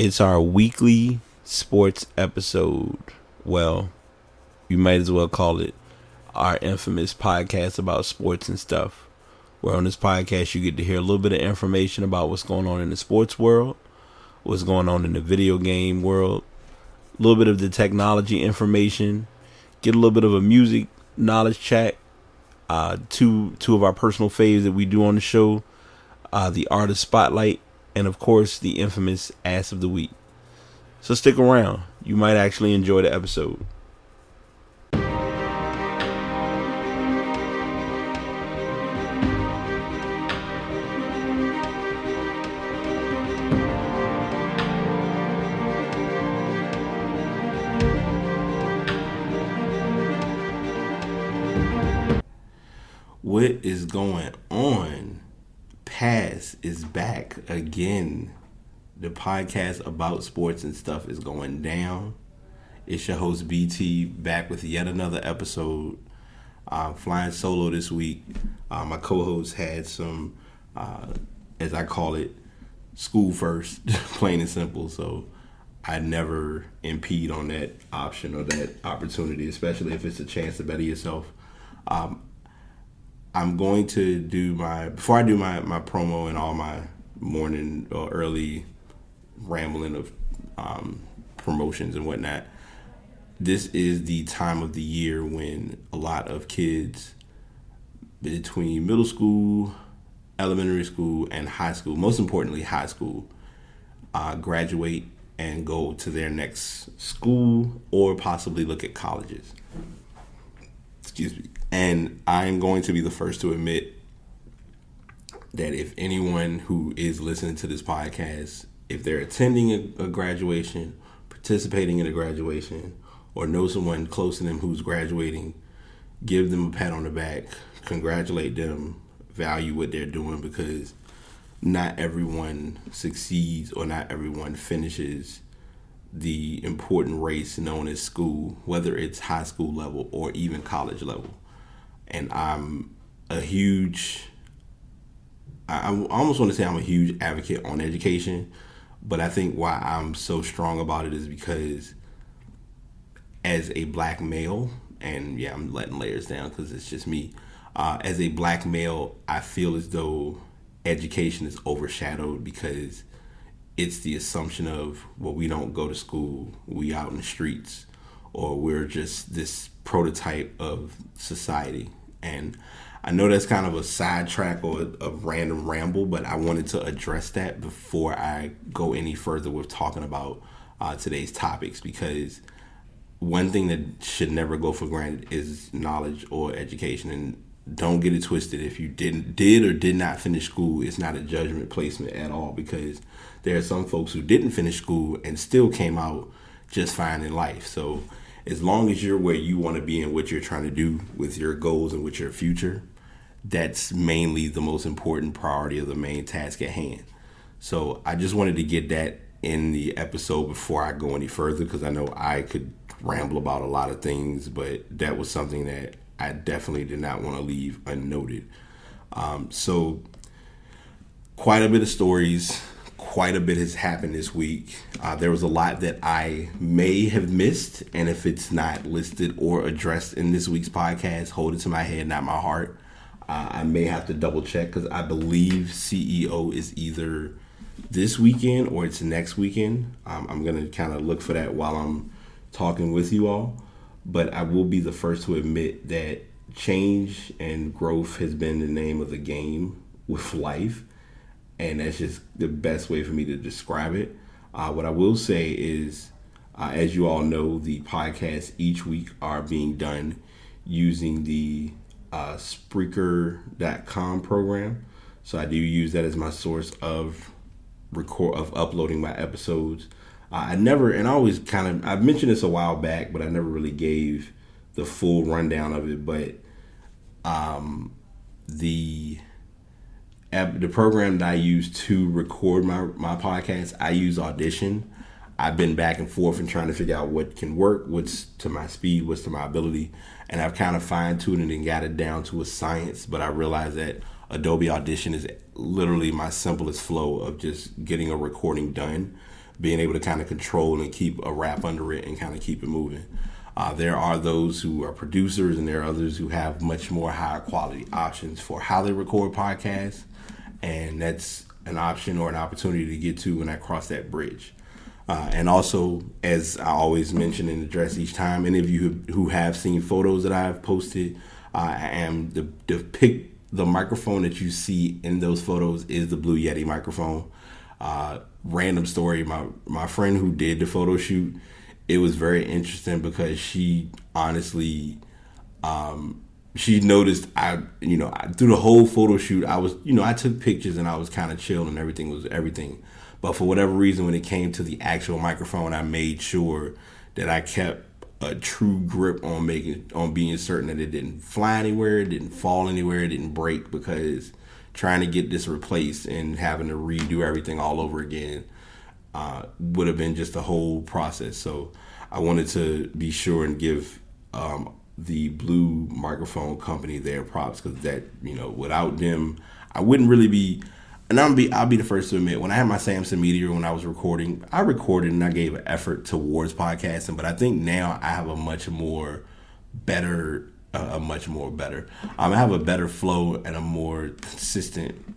It's our weekly sports episode. Well, you might as well call it our infamous podcast about sports and stuff. Where on this podcast, you get to hear a little bit of information about what's going on in the sports world, what's going on in the video game world, a little bit of the technology information, get a little bit of a music knowledge chat, two of our personal faves that we do on the show, the artist spotlight, and of course the infamous ass of the week. So stick around. You might actually enjoy the episode. What is going on? Pass is back again. The podcast about sports and stuff is going down. It's your host BT back with yet another episode. Flying solo this week. My co-host had some, as I call it, school first, plain and simple. So I never impede on that option or that opportunity, especially if it's a chance to better yourself. I'm going to do before I do my promo and all my morning or early rambling of promotions and whatnot. This is the time of the year when a lot of kids between middle school, elementary school, and high school, most importantly high school, graduate and go to their next school or possibly look at colleges. Excuse me. And I'm going to be the first to admit that if anyone who is listening to this podcast, if they're attending a graduation, participating in a graduation, or know someone close to them who's graduating, give them a pat on the back, congratulate them, value what they're doing, because not everyone succeeds or not everyone finishes the important race known as school, whether it's high school level or even college level. And I'm I almost want to say I'm a huge advocate on education, but I think why I'm so strong about it is because as a black male, and yeah, I'm letting layers down because it's just me. As a black male, I feel as though education is overshadowed because it's the assumption of, well, we don't go to school, we out in the streets, or we're just this prototype of society. And I know that's kind of a sidetrack or a random ramble, but I wanted to address that before I go any further with talking about today's topics, because one thing that should never go for granted is knowledge or education. And don't get it twisted. If you did or did not finish school, it's not a judgment placement at all, because there are some folks who didn't finish school and still came out just fine in life. So as long as you're where you want to be and what you're trying to do with your goals and with your future, that's mainly the most important priority of the main task at hand. So I just wanted to get that in the episode before I go any further, because I know I could ramble about a lot of things, but that was something that I definitely did not want to leave unnoted. So quite a bit of stories, quite a bit has happened this week. There was a lot that I may have missed, and if it's not listed or addressed in this week's podcast, hold it to my head, not my heart. I may have to double check, because I believe CEO is either this weekend or it's next weekend. I'm going to kind of look for that while I'm talking with you all. But I will be the first to admit that change and growth has been the name of the game with life. And that's just the best way for me to describe it. What I will say is, as you all know, the podcasts each week are being done using the Spreaker.com program. So I do use that as my source of uploading my episodes. I've mentioned this a while back, but I never really gave the full rundown of it. But the program that I use to record my podcast, I use Audition. I've been back and forth and trying to figure out what can work, what's to my speed, what's to my ability. And I've kind of fine-tuned it and got it down to a science. But I realized that Adobe Audition is literally my simplest flow of just getting a recording done. being able to kind of control and keep a wrap under it and kind of keep it moving. There are those who are producers, and there are others who have much more higher quality options for how they record podcasts, and that's an option or an opportunity to get to when I cross that bridge. And also, as I always mention and address each time, any of you who have seen photos that I've posted, I am the microphone that you see in those photos is the Blue Yeti microphone. Random story, my friend who did the photo shoot, it was very interesting because she honestly, she noticed through the whole photo shoot, I took pictures and I was kind of chill and everything was everything. But for whatever reason, when it came to the actual microphone, I made sure that I kept a true grip on being certain that it didn't fly anywhere, it didn't fall anywhere, it didn't break, because trying to get this replaced and having to redo everything all over again would have been just a whole process. So I wanted to be sure and give the Blue microphone company their props, because that, without them, I wouldn't really be. And I'll be the first to admit, when I had my Samson Meteor, when I was recording, I recorded and I gave an effort towards podcasting. But I think now I have I have a better flow and a more consistent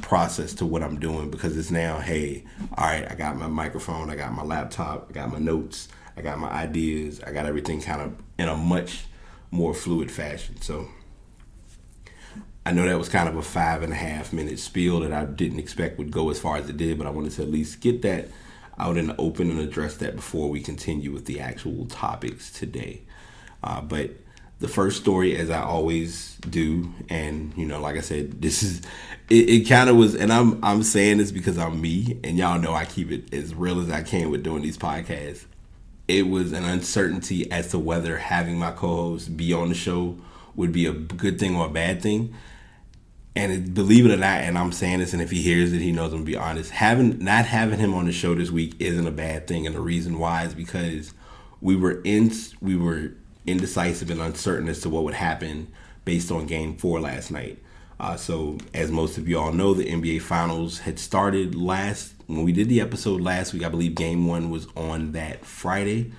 process to what I'm doing, because it's now, hey, all right, I got my microphone, I got my laptop, I got my notes, I got my ideas, I got everything kind of in a much more fluid fashion. So I know that was kind of a 5.5 minute spiel that I didn't expect would go as far as it did, but I wanted to at least get that out in the open and address that before we continue with the actual topics today. But the first story, as I always do, and like I said, this is it kind of was, and I'm saying this because I'm me, and y'all know I keep it as real as I can with doing these podcasts. It was an uncertainty as to whether having my co-host be on the show would be a good thing or a bad thing. And believe it or not, and I'm saying this, and if he hears it, he knows I'm gonna be honest. Not having him on the show this week isn't a bad thing, and the reason why is because we were indecisive and uncertain as to what would happen based on Game 4 last night. So, as most of you all know, the NBA Finals had started when we did the episode last week. I believe Game 1 was on that Friday,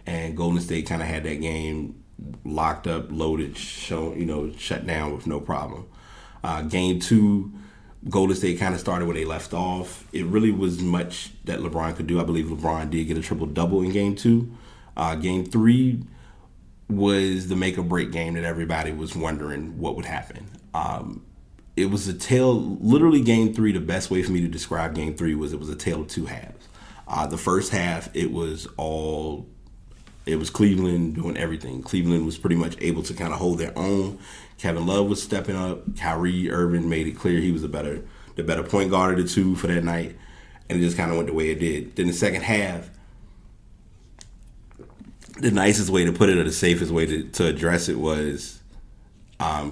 and Golden State kind of had that game locked up, loaded, shut down with no problem. Game 2, Golden State kind of started where they left off. It really was much that LeBron could do. I believe LeBron did get a triple-double in Game 2. Game 3 was the make-or-break game that everybody was wondering what would happen. It was literally Game 3, the best way for me to describe Game 3 was it was a tale of two halves. The first half, it was Cleveland doing everything. Cleveland was pretty much able to kind of hold their own. Kevin Love was stepping up. Kyrie Irving made it clear he was the better point guard of the two for that night. And it just kind of went the way it did. Then the second half, the nicest way to put it, or the safest way to address it, was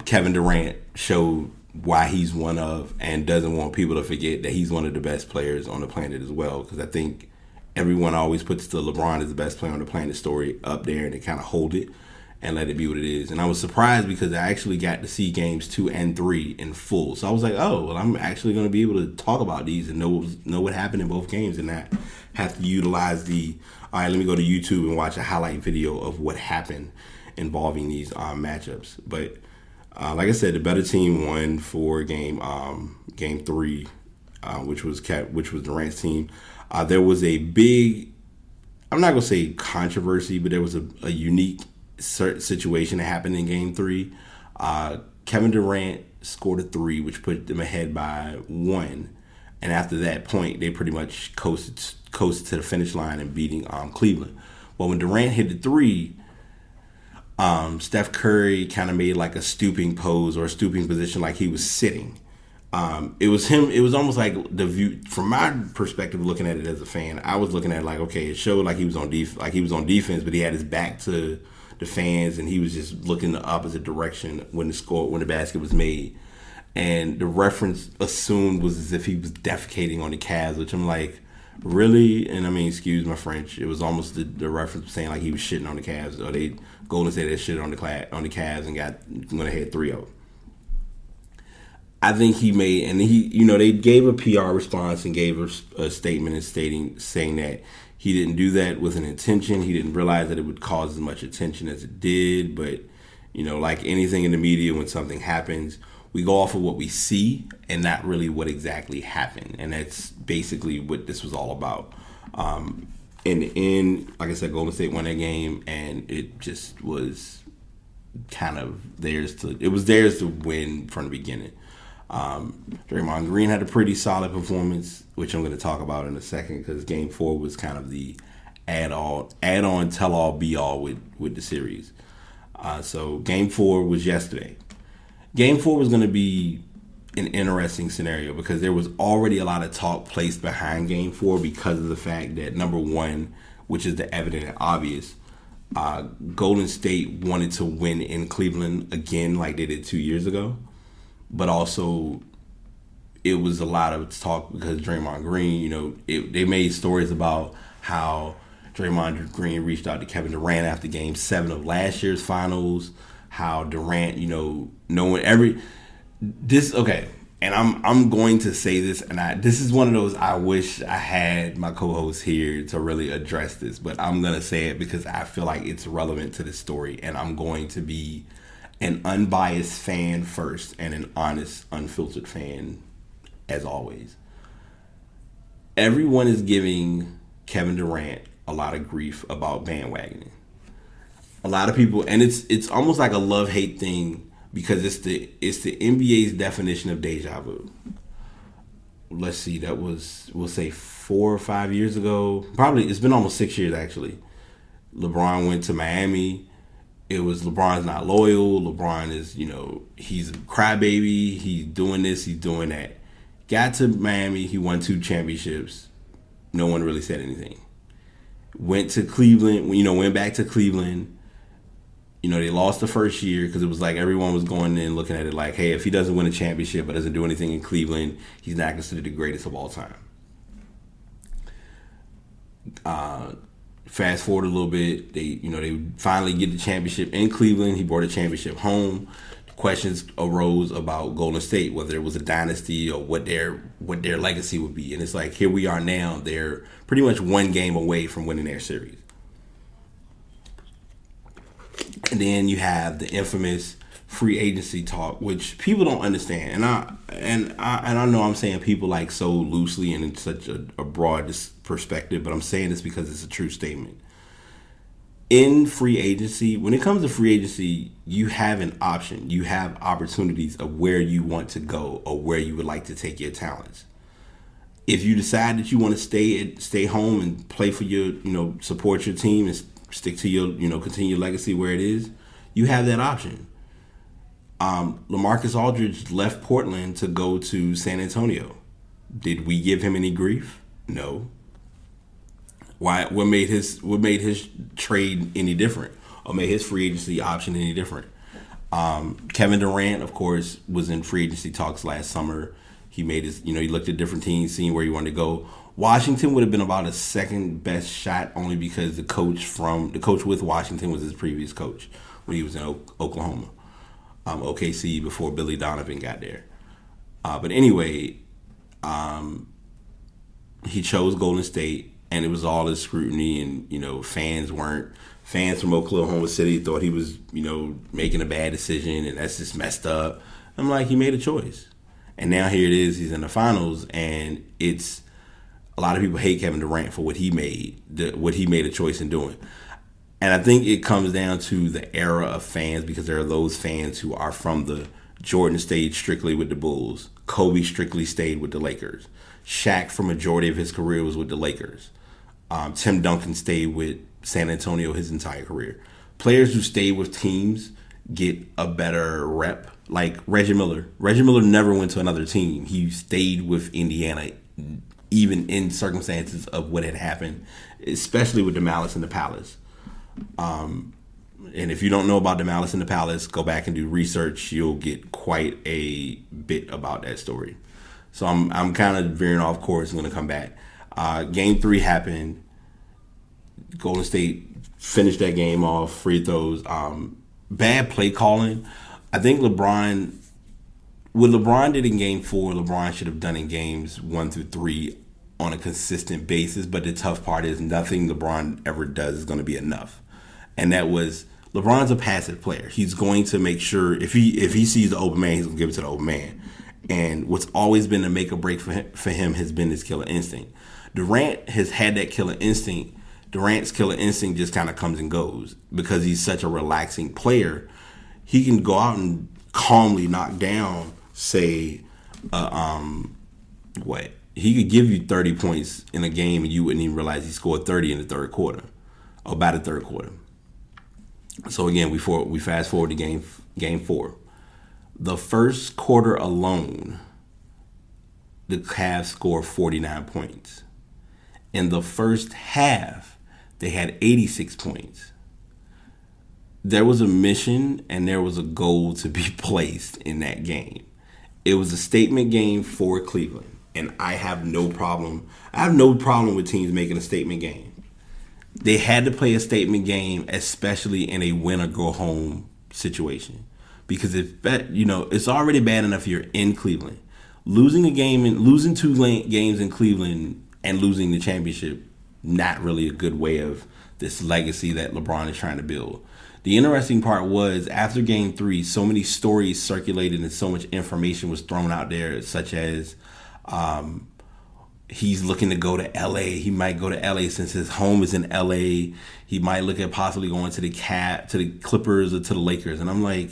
Kevin Durant showed why he's one of, and doesn't want people to forget that he's one of the best players on the planet as well. Because I think everyone always puts the LeBron as the best player on the planet story up there, and they kind of hold it and let it be what it is. And I was surprised because I actually got to see Games 2 and 3 in full. So I was like, oh, well, I'm actually going to be able to talk about these and know what happened in both games, and not have to utilize all right, let me go to YouTube and watch a highlight video of what happened involving these matchups. But like I said, the better team won for Game 3, which was Durant's team. There was a big, I'm not going to say controversy, but there was a unique situation that happened in Game 3. Kevin Durant scored a 3, which put them ahead by 1. And after that point, they pretty much coasted to the finish line and beating Cleveland. But when Durant hit the 3, Steph Curry kind of made like a stooping pose or a stooping position, like he was sitting. It was him. It was almost like the view from my perspective, looking at it as a fan. I was looking at it like, okay, it showed like he was on defense, but he had his back to the fans, and he was just looking the opposite direction when the basket was made. And the reference assumed was as if he was defecating on the Cavs, which I'm like, really? And I mean, excuse my French, it was almost the reference saying like he was shitting on the Cavs, or Golden State had shit on the Cavs and went ahead 3-0. I think he made, and they gave a PR response and gave a statement and saying that he didn't do that with an intention. He didn't realize that it would cause as much attention as it did. But, like anything in the media, when something happens, we go off of what we see and not really what exactly happened. And that's basically what this was all about. In the end, like I said, Golden State won that game, and it just was kind of theirs to win from the beginning. Draymond Green had a pretty solid performance, which I'm going to talk about in a second, because Game 4 was kind of the add-on, tell-all, be-all with the series. So Game 4 was yesterday. Game 4 was going to be an interesting scenario because there was already a lot of talk placed behind Game 4 because of the fact that, number one, which is the evident and obvious, Golden State wanted to win in Cleveland again like they did 2 years ago. But also, it was a lot of talk because Draymond Green, they made stories about how Draymond Green reached out to Kevin Durant after Game 7 of last year's finals. How Durant, knowing and I'm going to say this, and this is one of those I wish I had my co-host here to really address this, but I'm going to say it because I feel like it's relevant to the story, and I'm going to be an unbiased fan first and an honest, unfiltered fan as always. Everyone is giving Kevin Durant a lot of grief about bandwagoning. A lot of people, and it's almost like a love-hate thing because it's the NBA's definition of deja vu. Let's see, that was, we'll say 4 or 5 years ago. Probably, it's been almost 6 years actually. LeBron went to Miami. It was LeBron's not loyal. LeBron is, he's a crybaby. He's doing this, he's doing that. Got to Miami, he won 2 championships. No one really said anything. Went to Cleveland, went back to Cleveland. They lost the first year because it was like everyone was going in looking at it like, hey, if he doesn't win a championship but doesn't do anything in Cleveland, he's not considered the greatest of all time. Fast forward a little bit, they finally get the championship in Cleveland. He brought a championship home. Questions arose about Golden State, whether it was a dynasty or what their legacy would be. And it's like, here we are now. They're pretty much one game away from winning their series. And then you have the infamous free agency talk, which people don't understand. And I know I'm saying people like so loosely and in such a broad perspective, but I'm saying this because it's a true statement. In free agency, when it comes to free agency, you have an option. You have opportunities of where you want to go or where you would like to take your talents. If you decide that you want to stay home and play for your, support your team and stick to your, continue your legacy where it is, you have that option. LaMarcus Aldridge left Portland to go to San Antonio. Did we give him any grief? No. Why? What made his trade any different, or made his free agency option any different? Kevin Durant, of course, was in free agency talks last summer. He made his, he looked at different teams, seeing where he wanted to go. Washington would have been about a second best shot, only because the coach with Washington was his previous coach when he was in Oklahoma, OKC, before Billy Donovan got there. But anyway, he chose Golden State. And it was all this scrutiny, and fans from Oklahoma City thought he was making a bad decision, and that's just messed up. I'm like, he made a choice, and now here it is. He's in the finals, and it's a lot of people hate Kevin Durant for what he made a choice in doing. And I think it comes down to the era of fans, because there are those fans who are from the Jordan stayed strictly with the Bulls, Kobe strictly stayed with the Lakers, Shaq for majority of his career was with the Lakers. Tim Duncan stayed with San Antonio his entire career. Players who stay with teams get a better rep. Like Reggie Miller. Reggie Miller never went to another team. He stayed with Indiana, even in circumstances of what had happened, especially with the Malice in the Palace. And if you don't know about the Malice in the Palace, go back and do research. You'll get quite a bit about that story. So I'm kind of veering off course. I'm going to come back. Game 3 happened. Golden State finished that game off, free throws. Bad play calling. I think LeBron what LeBron did in Game 4, LeBron should have done in Games 1 through 3 on a consistent basis. But the tough part is nothing LeBron ever does is going to be enough. And that was, LeBron's a passive player. He's going to make sure if he sees the open man, he's going to give it to the open man. And what's always been the make or break for him has been his killer instinct. Durant has had that killer instinct. Durant's killer instinct just kind of comes and goes because he's such a relaxing player. He can go out and calmly knock down, say, what? He could give you 30 points in a game and you wouldn't even realize he scored 30 in the third quarter, or by the third quarter. So again, we fast forward to game 4. The first quarter alone, the Cavs scored 49 points. In the first half, they had 86 points. There was a mission and there was a goal to be placed in that game. It was a statement game for Cleveland, and I have no problem. I have no problem with teams making a statement game. They had to play a statement game, especially in a win or go home situation. Because it's already bad enough you're in Cleveland. Losing a game and losing 2 games in Cleveland and losing the championship, not really a good way of this legacy that LeBron is trying to build. The interesting part was after Game 3, so many stories circulated and so much information was thrown out there, such as he's looking to go to LA. He might go to LA since his home is in LA. He might look at possibly going to the Clippers or to the Lakers. And I'm like,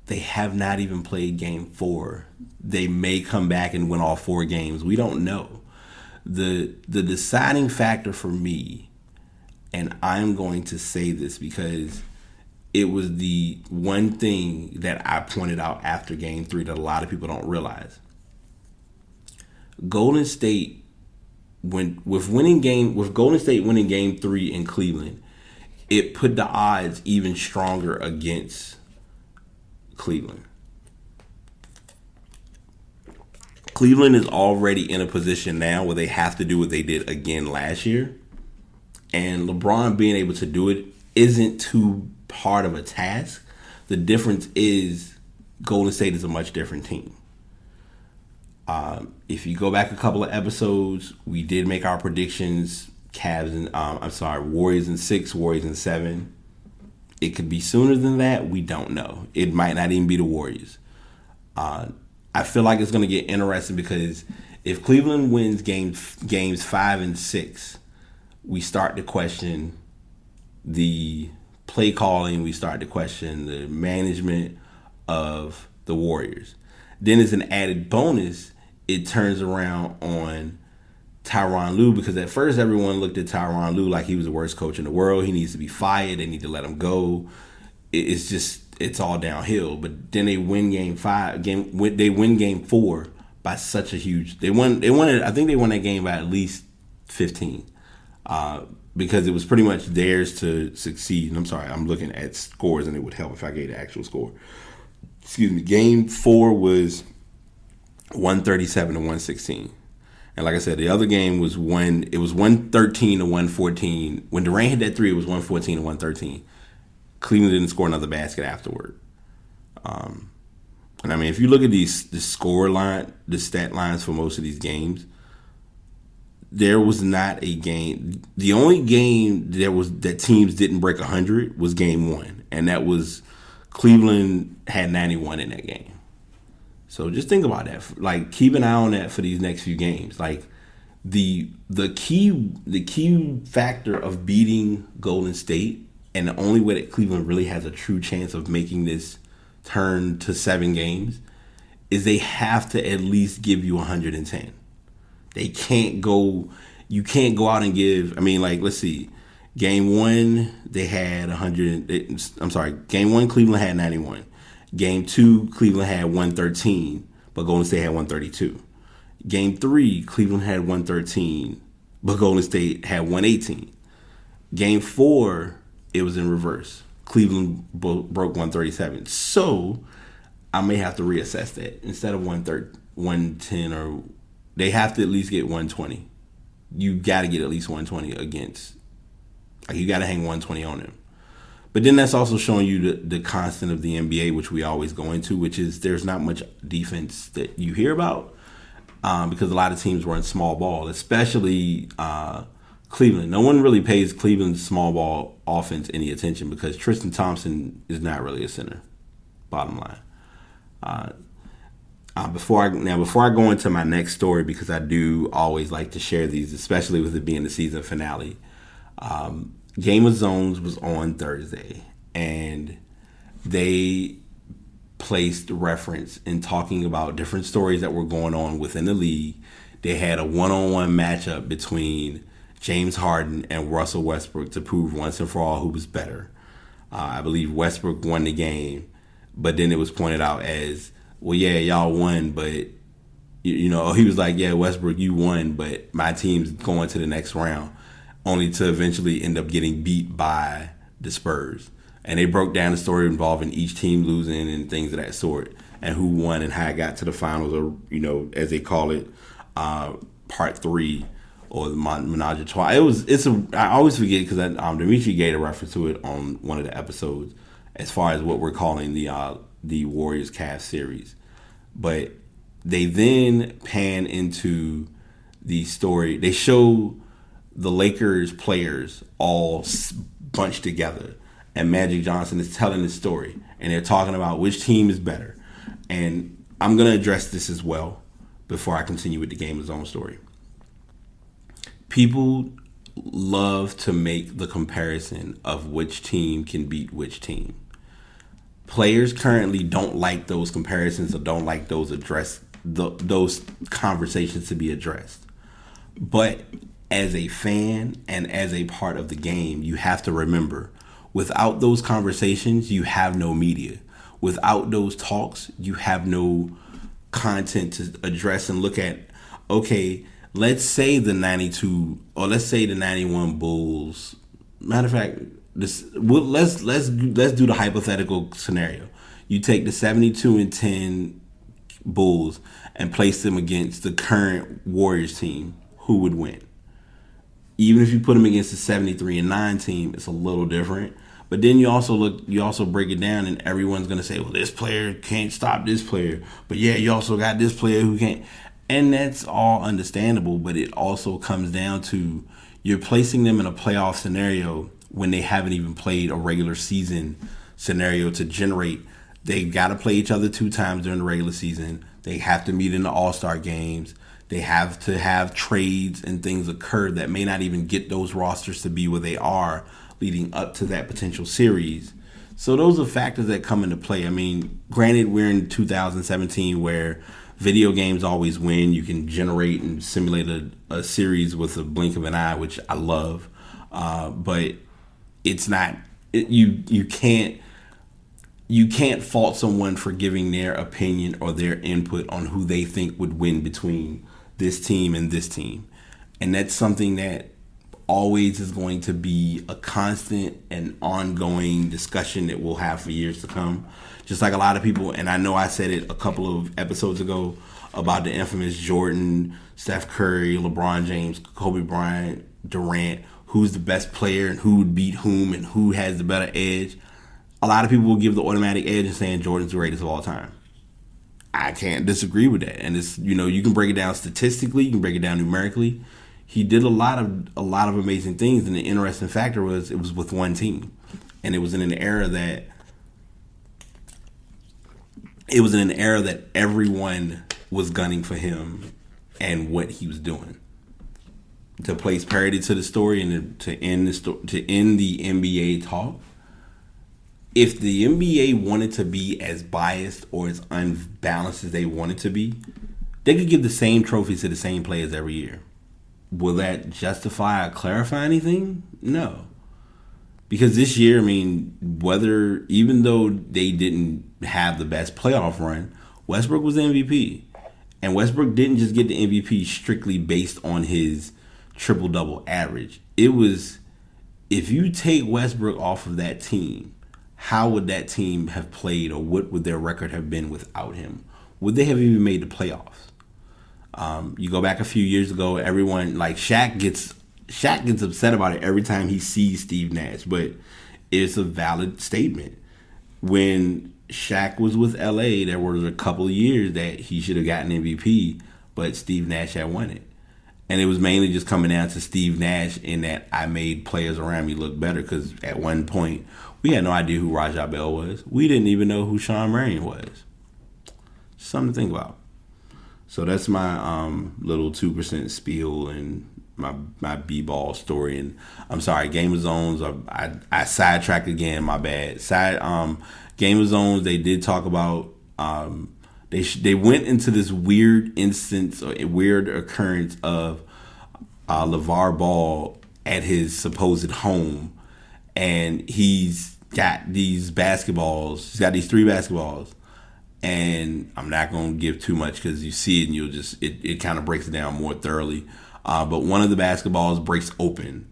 they have not even played Game 4. They may come back and win all 4 games. We don't know. The deciding factor for me, and I'm going to say this because it was the one thing that I pointed out after Game 3 that a lot of people don't realize. Golden State, with Golden State winning Game 3 in Cleveland, it put the odds even stronger against Cleveland. Cleveland is already in a position now where they have to do what they did again last year. And LeBron being able to do it isn't too hard of a task. The difference is Golden State is a much different team. If you go back a couple of episodes, we did make our predictions. Warriors in 6, Warriors in 7. It could be sooner than that. We don't know. It might not even be the Warriors. I feel like it's going to get interesting because if Cleveland wins games 5 and 6, we start to question the play calling. We start to question the management of the Warriors. Then as an added bonus, it turns around on Tyronn Lue, because at first everyone looked at Tyronn Lue like he was the worst coach in the world. He needs to be fired. They need to let him go. It's all downhill. But then they win Game 5. They win Game 4 by such a huge. They won it. I think they won that game by at least 15, because it was pretty much theirs to succeed. And I'm sorry, I'm looking at scores, and it would help if I gave the actual score. Excuse me. Game 4 was 137 to 116. And like I said, the other game was 113 to 114. When Durant hit that 3, it was 114 to 113. Cleveland didn't score another basket afterward. And I mean, if you look at the score line, the stat lines for most of these games, there was not a game. The only game that teams didn't break 100 was Game 1, and that was Cleveland had 91 in that game. So just think about that. Like, keep an eye on that for these next few games. Like, the key factor of beating Golden State, and the only way that Cleveland really has a true chance of making this turn to 7 games, is they have to at least give you 110. They can't go. You can't go out and give. I mean, like, let's see. Game 1, they had 100. I'm sorry. Game 1, Cleveland had 91. Game 2, Cleveland had 113, but Golden State had 132. Game 3, Cleveland had 113, but Golden State had 118. Game 4, it was in reverse. Cleveland broke 137. So I may have to reassess that. Instead of 110, or they have to at least get 120. You got to get at least 120 against. Like, you got to hang 120 on them. But then that's also showing you the constant of the NBA, which we always go into, which is there's not much defense that you hear about because a lot of teams run small ball, especially Cleveland. No one really pays Cleveland's small ball offense any attention because Tristan Thompson is not really a center. Bottom line. Before I go into my next story, because I do always like to share these, especially with it being the season finale. Game of Zones was on Thursday, and they placed reference in talking about different stories that were going on within the league. They had a one-on-one matchup between James Harden and Russell Westbrook to prove once and for all who was better. I believe Westbrook won the game, but then it was pointed out as, well, yeah, y'all won, but he was like, yeah, Westbrook, you won, but my team's going to the next round, only to eventually end up getting beat by the Spurs. And they broke down the story involving each team losing and things of that sort, and who won and how it got to the finals, or as they call it, part 3 or the Menage a Trois. I always forget because Dimitri gave a reference to it on one of the episodes as far as what we're calling the Warriors Cavs series. But they then pan into the story. They show the Lakers players all bunched together, and Magic Johnson is telling the story, and they're talking about which team is better. And I'm going to address this as well before I continue with the Game of Zone story. People love to make the comparison of which team can beat which team. Players currently don't like those comparisons or don't like those those conversations to be addressed. But as a fan and as a part of the game, you have to remember, without those conversations, you have no media. Without those talks, you have no content to address and look at. Okay, let's say the 92 or let's say the 91 Bulls. Matter of fact, let's do the hypothetical scenario. You take the 72-10 Bulls and place them against the current Warriors team. Who would win? Even if you put them against the 73-9 team, it's a little different. But then you also break it down, and everyone's gonna say, well, this player can't stop this player. But yeah, you also got this player who can't. And that's all understandable, but it also comes down to you're placing them in a playoff scenario when they haven't even played a regular season scenario to generate. They've got to play each other 2 times during the regular season. They have to meet in the All-Star games. They have to have trades and things occur that may not even get those rosters to be where they are leading up to that potential series. So those are factors that come into play. I mean, granted, we're in 2017 where video games always win. You can generate and simulate a series with a blink of an eye, which I love. But it's not. You can't fault someone for giving their opinion or their input on who they think would win between this team and this team. And that's something that always is going to be a constant and ongoing discussion that we'll have for years to come. Just like a lot of people, and I know I said it a couple of episodes ago about the infamous Jordan, Steph Curry, LeBron James, Kobe Bryant, Durant, who's the best player and who would beat whom and who has the better edge. A lot of people will give the automatic edge and saying Jordan's the greatest of all time. I can't disagree with that. And it's, you can break it down statistically, you can break it down numerically. He did a lot of amazing things, and the interesting factor was it was with one team. And it was in an era that everyone was gunning for him and what he was doing. To place parity to the story and to end the NBA talk, if the NBA wanted to be as biased or as unbalanced as they wanted to be, they could give the same trophies to the same players every year. Will that justify or clarify anything? No. Because this year, even though they didn't have the best playoff run, Westbrook was the MVP. And Westbrook didn't just get the MVP strictly based on his triple-double average. It was, if you take Westbrook off of that team, how would that team have played, or what would their record have been without him? Would they have even made the playoffs? You go back a few years ago, everyone, like Shaq gets upset about it every time he sees Steve Nash. But it's a valid statement. When Shaq was with LA, there was a couple of years that he should have gotten MVP, but Steve Nash had won it. And it was mainly just coming down to Steve Nash in that I made players around me look better, because at one point we had no idea who Rajah Bell was. We didn't even know who Shawn Marion was. Something to think about. So that's my little 2% spiel and my b-ball story. And I'm sorry, Game of Zones. I sidetracked again. My bad. Game of Zones. They did talk about. They went into this weird instance or a weird occurrence of LeVar Ball at his supposed home, and he's got these basketballs. He's got these 3 basketballs, and I'm not going to give too much because you see it and you'll just it kind of breaks it down more thoroughly. But one of the basketballs breaks open,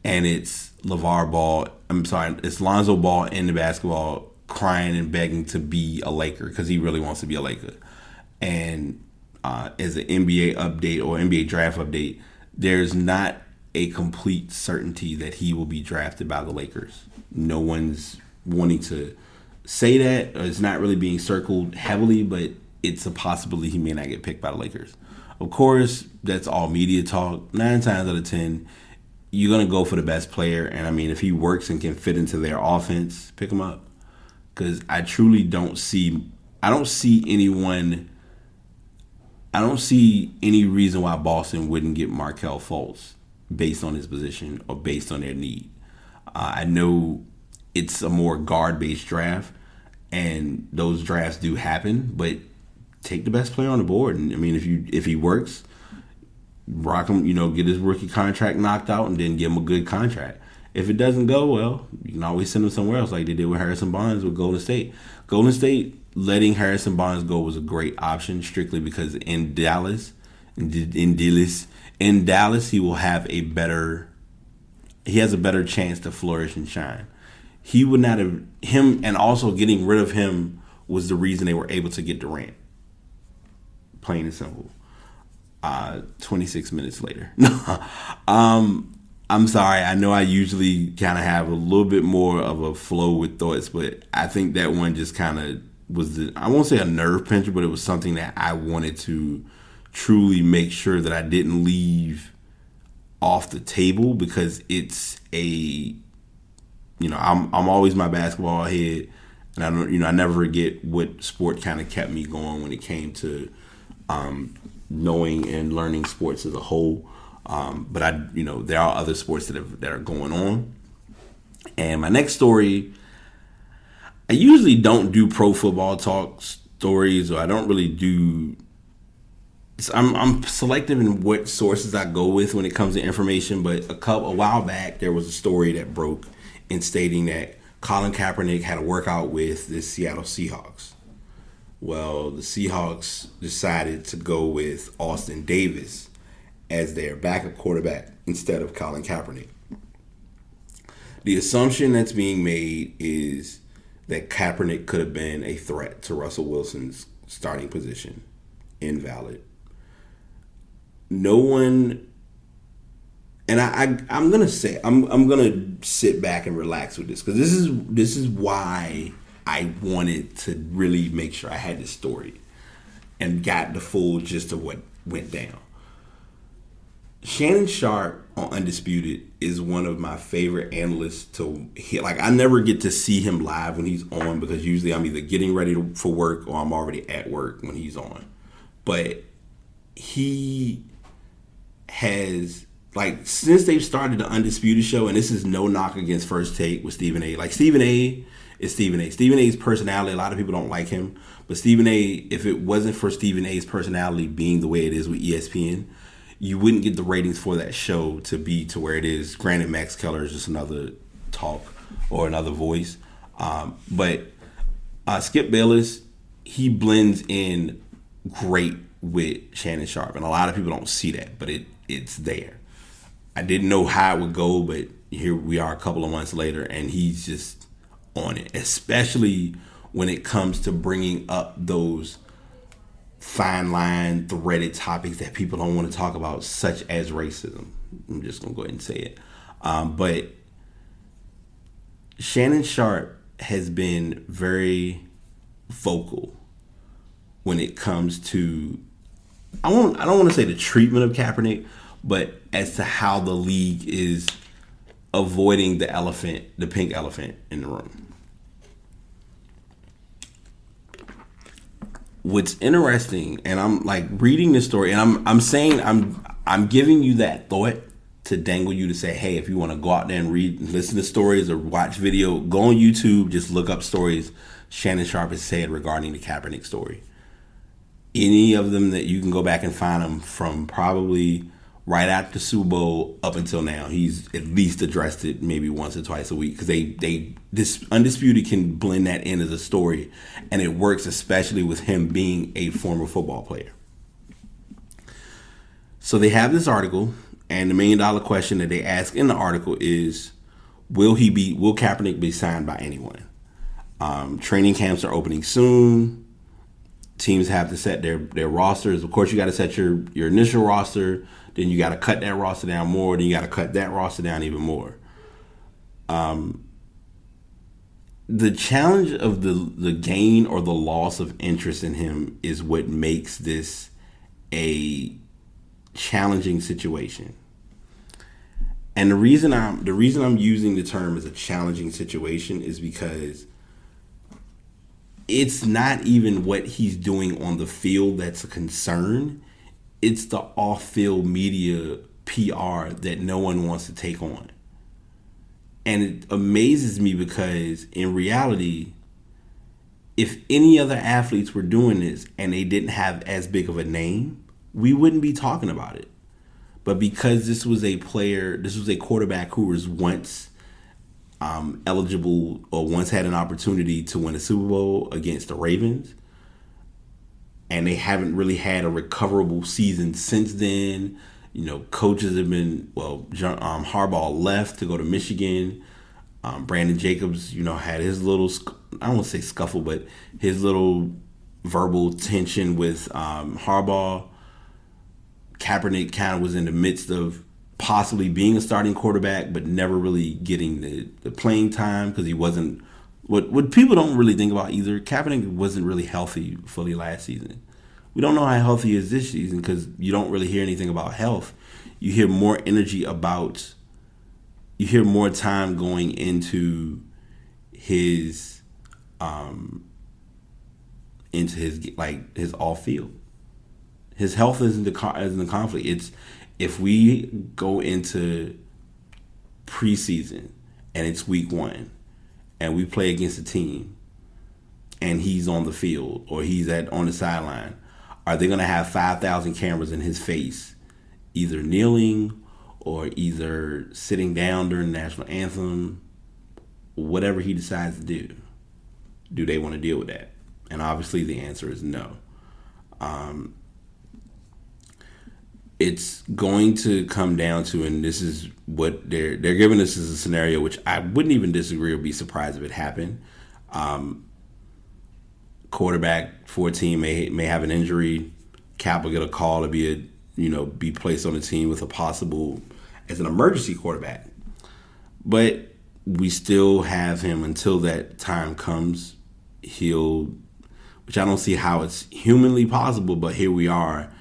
and it's LeVar Ball. It's Lonzo Ball in the basketball, crying and begging to be a Laker because he really wants to be a Laker. And as an NBA update or NBA draft update, there's not a complete certainty that he will be drafted by the Lakers. No one's wanting to say that. It's not really being circled heavily, but it's a possibility he may not get picked by the Lakers. Of course, that's all media talk. 9 times out of 10, you're going to go for the best player. And I mean, if he works and can fit into their offense, pick him up. Because I truly don't see any reason why Boston wouldn't get Markelle Fultz based on his position or based on their need. I know it's a more guard-based draft, and those drafts do happen, but take the best player on the board. And I mean, if he works, rock him, get his rookie contract knocked out and then give him a good contract. If it doesn't go well, you can always send him somewhere else like they did with Harrison Barnes with Golden State. Golden State letting Harrison Barnes go was a great option strictly because in Dallas, he will have a better chance to flourish and shine. He would not have him, and also getting rid of him was the reason they were able to get Durant. Plain and simple. 26 minutes later. I'm sorry. I know I usually kind of have a little bit more of a flow with thoughts, but I think that one just kind of was, I won't say a nerve pincher, but it was something that I wanted to truly make sure that I didn't leave off the table, because it's I'm always my basketball head, and I never forget what sport kind of kept me going when it came to knowing and learning sports as a whole. But there are other sports that are going on. And my next story, I usually don't do pro football talk stories, or I don't really do. I'm selective in what sources I go with when it comes to information. But a while back, there was a story that broke in stating that Colin Kaepernick had a workout with the Seattle Seahawks. Well, the Seahawks decided to go with Austin Davis as their backup quarterback instead of Colin Kaepernick. The assumption that's being made is that Kaepernick could have been a threat to Russell Wilson's starting position. Invalid. No one, and I'm gonna say I'm gonna sit back and relax with this, because this is why I wanted to really make sure I had this story and got the full gist of what went down. Shannon Sharpe on Undisputed is one of my favorite analysts to hear. Like, I never get to see him live when he's on, because usually I'm either getting ready for work or I'm already at work when he's on. But he has, like, since they've started the Undisputed show, and this is no knock against First Take with Stephen A. Like, Stephen A. is Stephen A. Stephen A.'s personality, a lot of people don't like him. But Stephen A., if it wasn't for Stephen A.'s personality being the way it is with ESPN, you wouldn't get the ratings for that show to be to where it is. Granted, Max Keller is just another talk or another voice. But Skip Bayless, he blends in great with Shannon Sharpe. And a lot of people don't see that, but it's there. I didn't know how it would go, but here we are a couple of months later, and he's just on it. Especially when it comes to bringing up those fine line threaded topics that people don't want to talk about, such as racism. I'm just gonna go ahead and say it. But Shannon Sharp has been very vocal when it comes to I don't want to say the treatment of Kaepernick, but as to how the league is avoiding the pink elephant in the room. What's interesting, and I'm like reading this story, and I'm giving you that thought to dangle you to say, hey, if you want to go out there and listen to stories or watch video, go on YouTube, just look up stories Shannon Sharp has said regarding the Kaepernick story. Any of them that you can go back and find them from probably right after the Super Bowl up until now. He's at least addressed it maybe once or twice a week because this Undisputed can blend that in as a story, and it works especially with him being a former football player. So they have this article, and the $1 million question that they ask in the article is, will Kaepernick be signed by anyone? Training camps are opening soon. Teams have to set their rosters. Of course, you got to set your initial roster. Then you got to cut that roster down more. Then you got to cut that roster down even more. The challenge of the gain or the loss of interest in him is what makes this a challenging situation. And the reason I'm using the term as a challenging situation is because it's not even what he's doing on the field that's a concern. It's the off-field media PR that no one wants to take on. And it amazes me because in reality, if any other athletes were doing this and they didn't have as big of a name, we wouldn't be talking about it. But because this was a quarterback who was once eligible or once had an opportunity to win a Super Bowl against the Ravens, and they haven't really had a recoverable season since then. You know, coaches have been, Harbaugh left to go to Michigan. Brandon Jacobs, had his little, I don't want to say scuffle, but his little verbal tension with Harbaugh. Kaepernick kind of was in the midst of possibly being a starting quarterback, but never really getting the playing time because he wasn't. What people don't really think about either, Kaepernick wasn't really healthy fully last season. We don't know how healthy he is this season because you don't really hear anything about health. You hear more you hear more time going into his off field. His health isn't the conflict. It's if we go into preseason and it's week 1 and we play against a team and he's on the field or he's on the sideline, are they going to have 5,000 cameras in his face, either kneeling or either sitting down during the national anthem, whatever he decides to do? Do they want to deal with that? And obviously the answer is no. It's going to come down to, and this is what they're giving us as a scenario, which I wouldn't even disagree or be surprised if it happened. Quarterback for a team may have an injury. Cap will get a call to be placed on the team with a possible as an emergency quarterback. But we still have him until that time comes. Which I don't see how it's humanly possible, but here we are.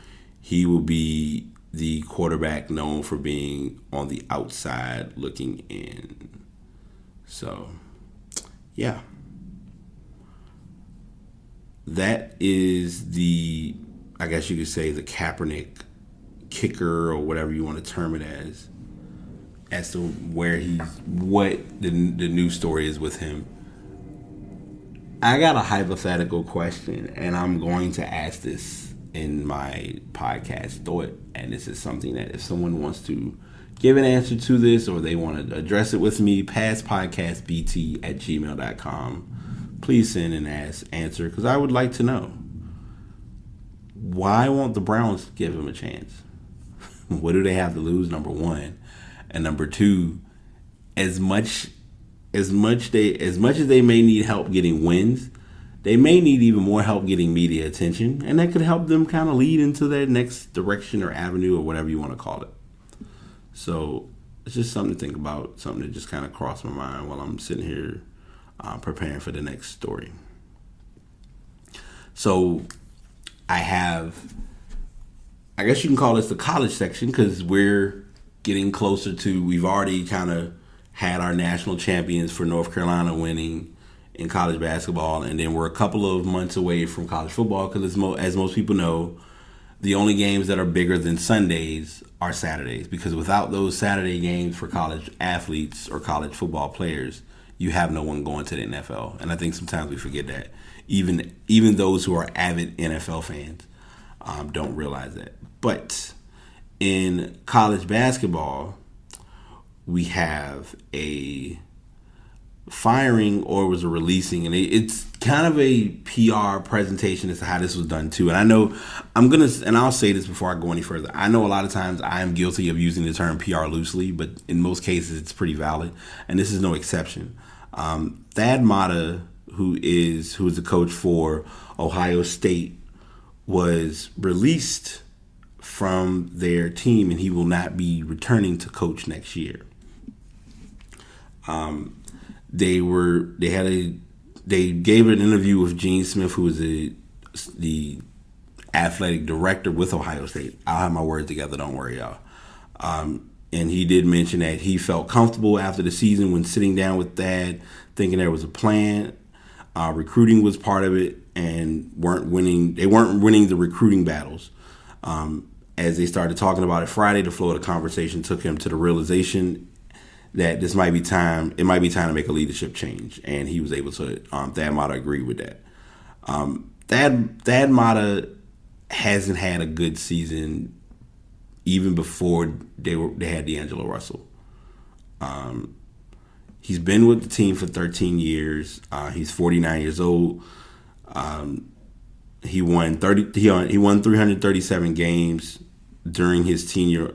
He will be the quarterback known for being on the outside looking in. So, yeah. That is I guess you could say, the Kaepernick kicker or whatever you want to term it as to what the news story is with him. I got a hypothetical question, and I'm going to ask this in my podcast thought, and this is something that if someone wants to give an answer to this or they want to address it with me, passpodcastbt@gmail.com. Please send an answer because I would like to know, why won't the Browns give him a chance? What do they have to lose, number one? And number two, as much as they may need help getting wins, they may need even more help getting media attention, and that could help them kind of lead into their next direction or avenue or whatever you want to call it. So it's just something to think about, something that just kind of crossed my mind while I'm sitting here preparing for the next story. So I guess you can call this the college section because we're getting closer to, we've already kind of had our national champions for North Carolina winning in college basketball, and then we're a couple of months away from college football because as most people know, the only games that are bigger than Sundays are Saturdays, because without those Saturday games for college athletes or college football players, you have no one going to the NFL. And I think sometimes we forget that. Even those who are avid NFL fans don't realize that. But in college basketball, we have a firing or was a releasing, and it's kind of a PR presentation as to how this was done too. And I know and I'll say this before I go any further, I know a lot of times I am guilty of using the term PR loosely, but in most cases it's pretty valid, and this is no exception. Thad Matta, who is the coach for Ohio State, was released from their team, and he will not be returning to coach next year. They gave an interview with Gene Smith, who is the athletic director with Ohio State. I'll have my words together, don't worry, y'all. And he did mention that he felt comfortable after the season when sitting down with Thad, thinking there was a plan. Recruiting was part of it, and they weren't winning the recruiting battles. As they started talking about it Friday, the flow of the conversation took him to the realization that it might be time to make a leadership change, and he was able to. Thad Matta agreed with that. Thad Matta hasn't had a good season even before they had D'Angelo Russell. He's been with the team for 13 years. He's 49 years old. He won 337 games during his tenure.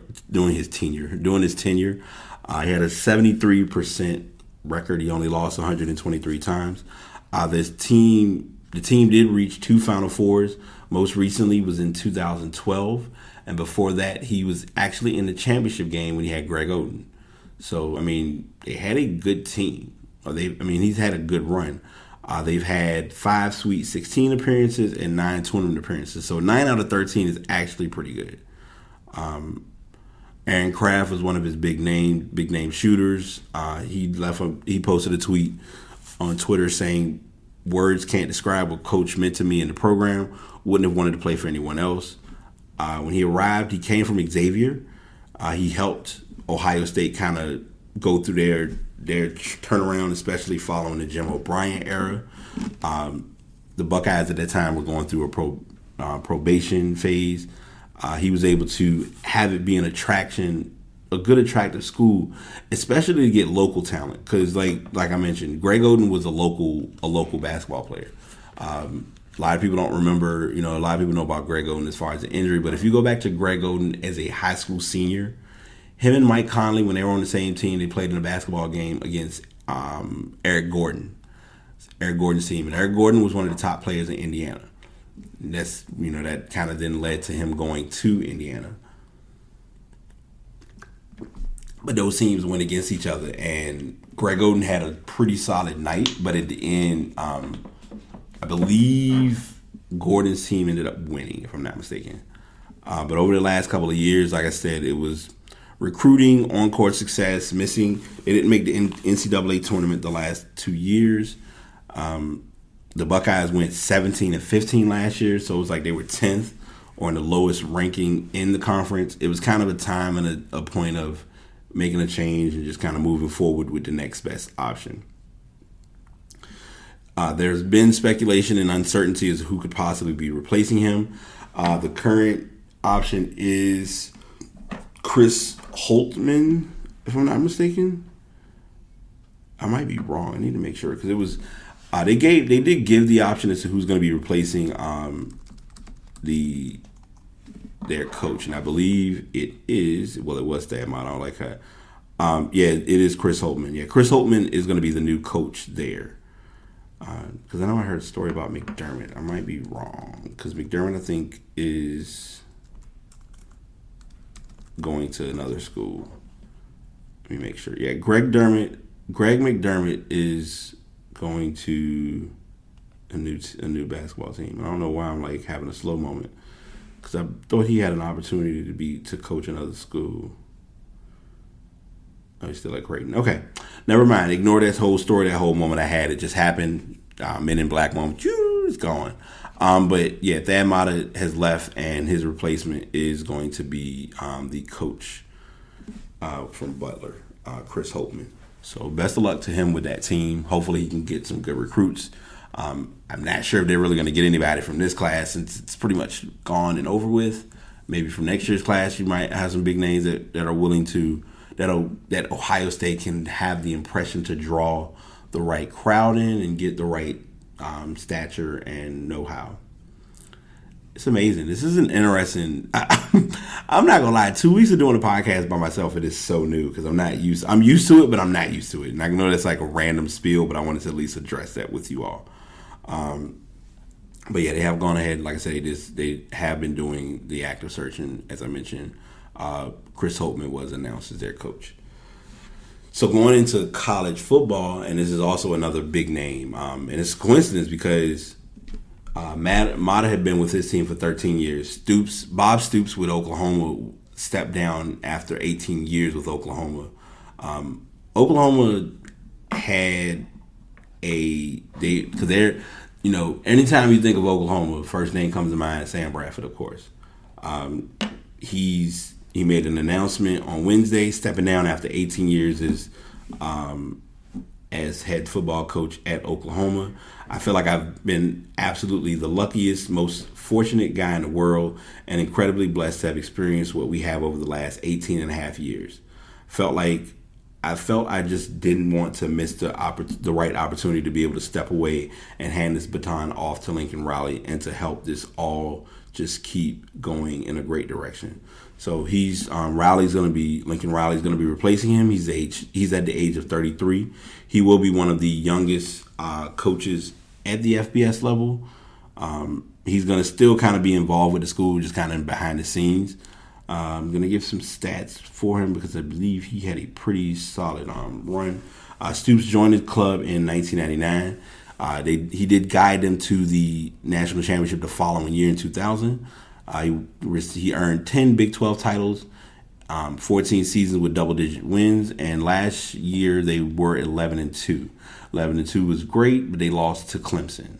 He had a 73% record. He only lost 123 times. The team did reach 2 Final Fours. Most recently was in 2012, and before that, he was actually in the championship game when he had Greg Oden. So, I mean, they had a good team. He's had a good run. They've had 5 Sweet 16 appearances and 9 tournament appearances. So 9 out of 13 is actually pretty good. Aaron Craft was one of his big name shooters. He posted a tweet on Twitter saying, "Words can't describe what Coach meant to me in the program. Wouldn't have wanted to play for anyone else." When he arrived, he came from Xavier. He helped Ohio State kind of go through their turnaround, especially following the Jim O'Brien era. The Buckeyes at that time were going through a probation phase. He was able to have it be a good attractive school, especially to get local talent. Because like I mentioned, Greg Oden was a local basketball player. A lot of people don't remember, a lot of people know about Greg Oden as far as the injury, but if you go back to Greg Oden as a high school senior, him and Mike Conley, when they were on the same team, they played in a basketball game against Eric Gordon's team. And Eric Gordon was one of the top players in Indiana. And that's, that kind of then led to him going to Indiana. But those teams went against each other, and Greg Oden had a pretty solid night. But at the end, I believe Gordon's team ended up winning, if I'm not mistaken. But over the last couple of years, like I said, it was recruiting, on-court success, missing. They didn't make the NCAA tournament the last 2 years. The Buckeyes went 17-15 last year, so it was like they were 10th or in the lowest ranking in the conference. It was kind of a time and a point of making a change and just kind of moving forward with the next best option. There's been speculation and uncertainty as to who could possibly be replacing him. The current option is Chris Holtmann, if I'm not mistaken. I might be wrong. I need to make sure because it was they did give the option as to who's going to be replacing their coach, and I believe it was Thad Matta. I don't like that. It is Chris Holtmann. Yeah, Chris Holtmann is going to be the new coach there. Because I know I heard a story about McDermott. I might be wrong because McDermott, I think, is going to another school. me make sure. Yeah, Greg McDermott is going to a new basketball team. I don't know why I'm like having a slow moment because I thought he had an opportunity to coach another school. Oh, he's still at Creighton. Okay, never mind. Ignore that whole story, that whole moment I had. It just happened. Men in Black moment. It's gone. But yeah, Thad Matta has left, and his replacement is going to be the coach from Butler, Chris Holtmann. So best of luck to him with that team. Hopefully he can get some good recruits. I'm not sure if they're really going to get anybody from this class since it's pretty much gone and over with. Maybe from next year's class you might have some big names that are willing to, that Ohio State can have the impression to draw the right crowd in and get the right stature and know-how. It's amazing. This is an interesting. I'm not gonna lie. 2 weeks of doing a podcast by myself, it is so new because I'm used to it, but I'm not used to it. And I know that's like a random spiel, but I wanted to at least address that with you all. But yeah, they have gone ahead. Like I said, they have been doing the active search, and as I mentioned, Chris Holtmann was announced as their coach. So going into college football, and this is also another big name, and it's a coincidence because Matta had been with his team for 13 years. Bob Stoops with Oklahoma stepped down after 18 years with Oklahoma. Oklahoma had because they're, anytime you think of Oklahoma, first name comes to mind, Sam Bradford, of course. He made an announcement on Wednesday, stepping down after 18 years as head football coach at Oklahoma. I feel like I've been absolutely the luckiest, most fortunate guy in the world, and incredibly blessed to have experienced what we have over the last 18 and a half years. I felt I just didn't want to miss the right opportunity to be able to step away and hand this baton off to Lincoln Riley and to help this all just keep going in a great direction. So Lincoln Riley's going to be replacing him. He's at the age of 33. He will be one of the youngest coaches at the FBS level. He's going to still kind of be involved with the school, just kind of behind the scenes. I'm going to give some stats for him because I believe he had a pretty solid run. Stoops joined the club in 1999. He did guide them to the national championship the following year in 2000. He earned 10 Big 12 titles, 14 seasons with double-digit wins, and last year they were 11-2. 11-2 was great, but they lost to Clemson.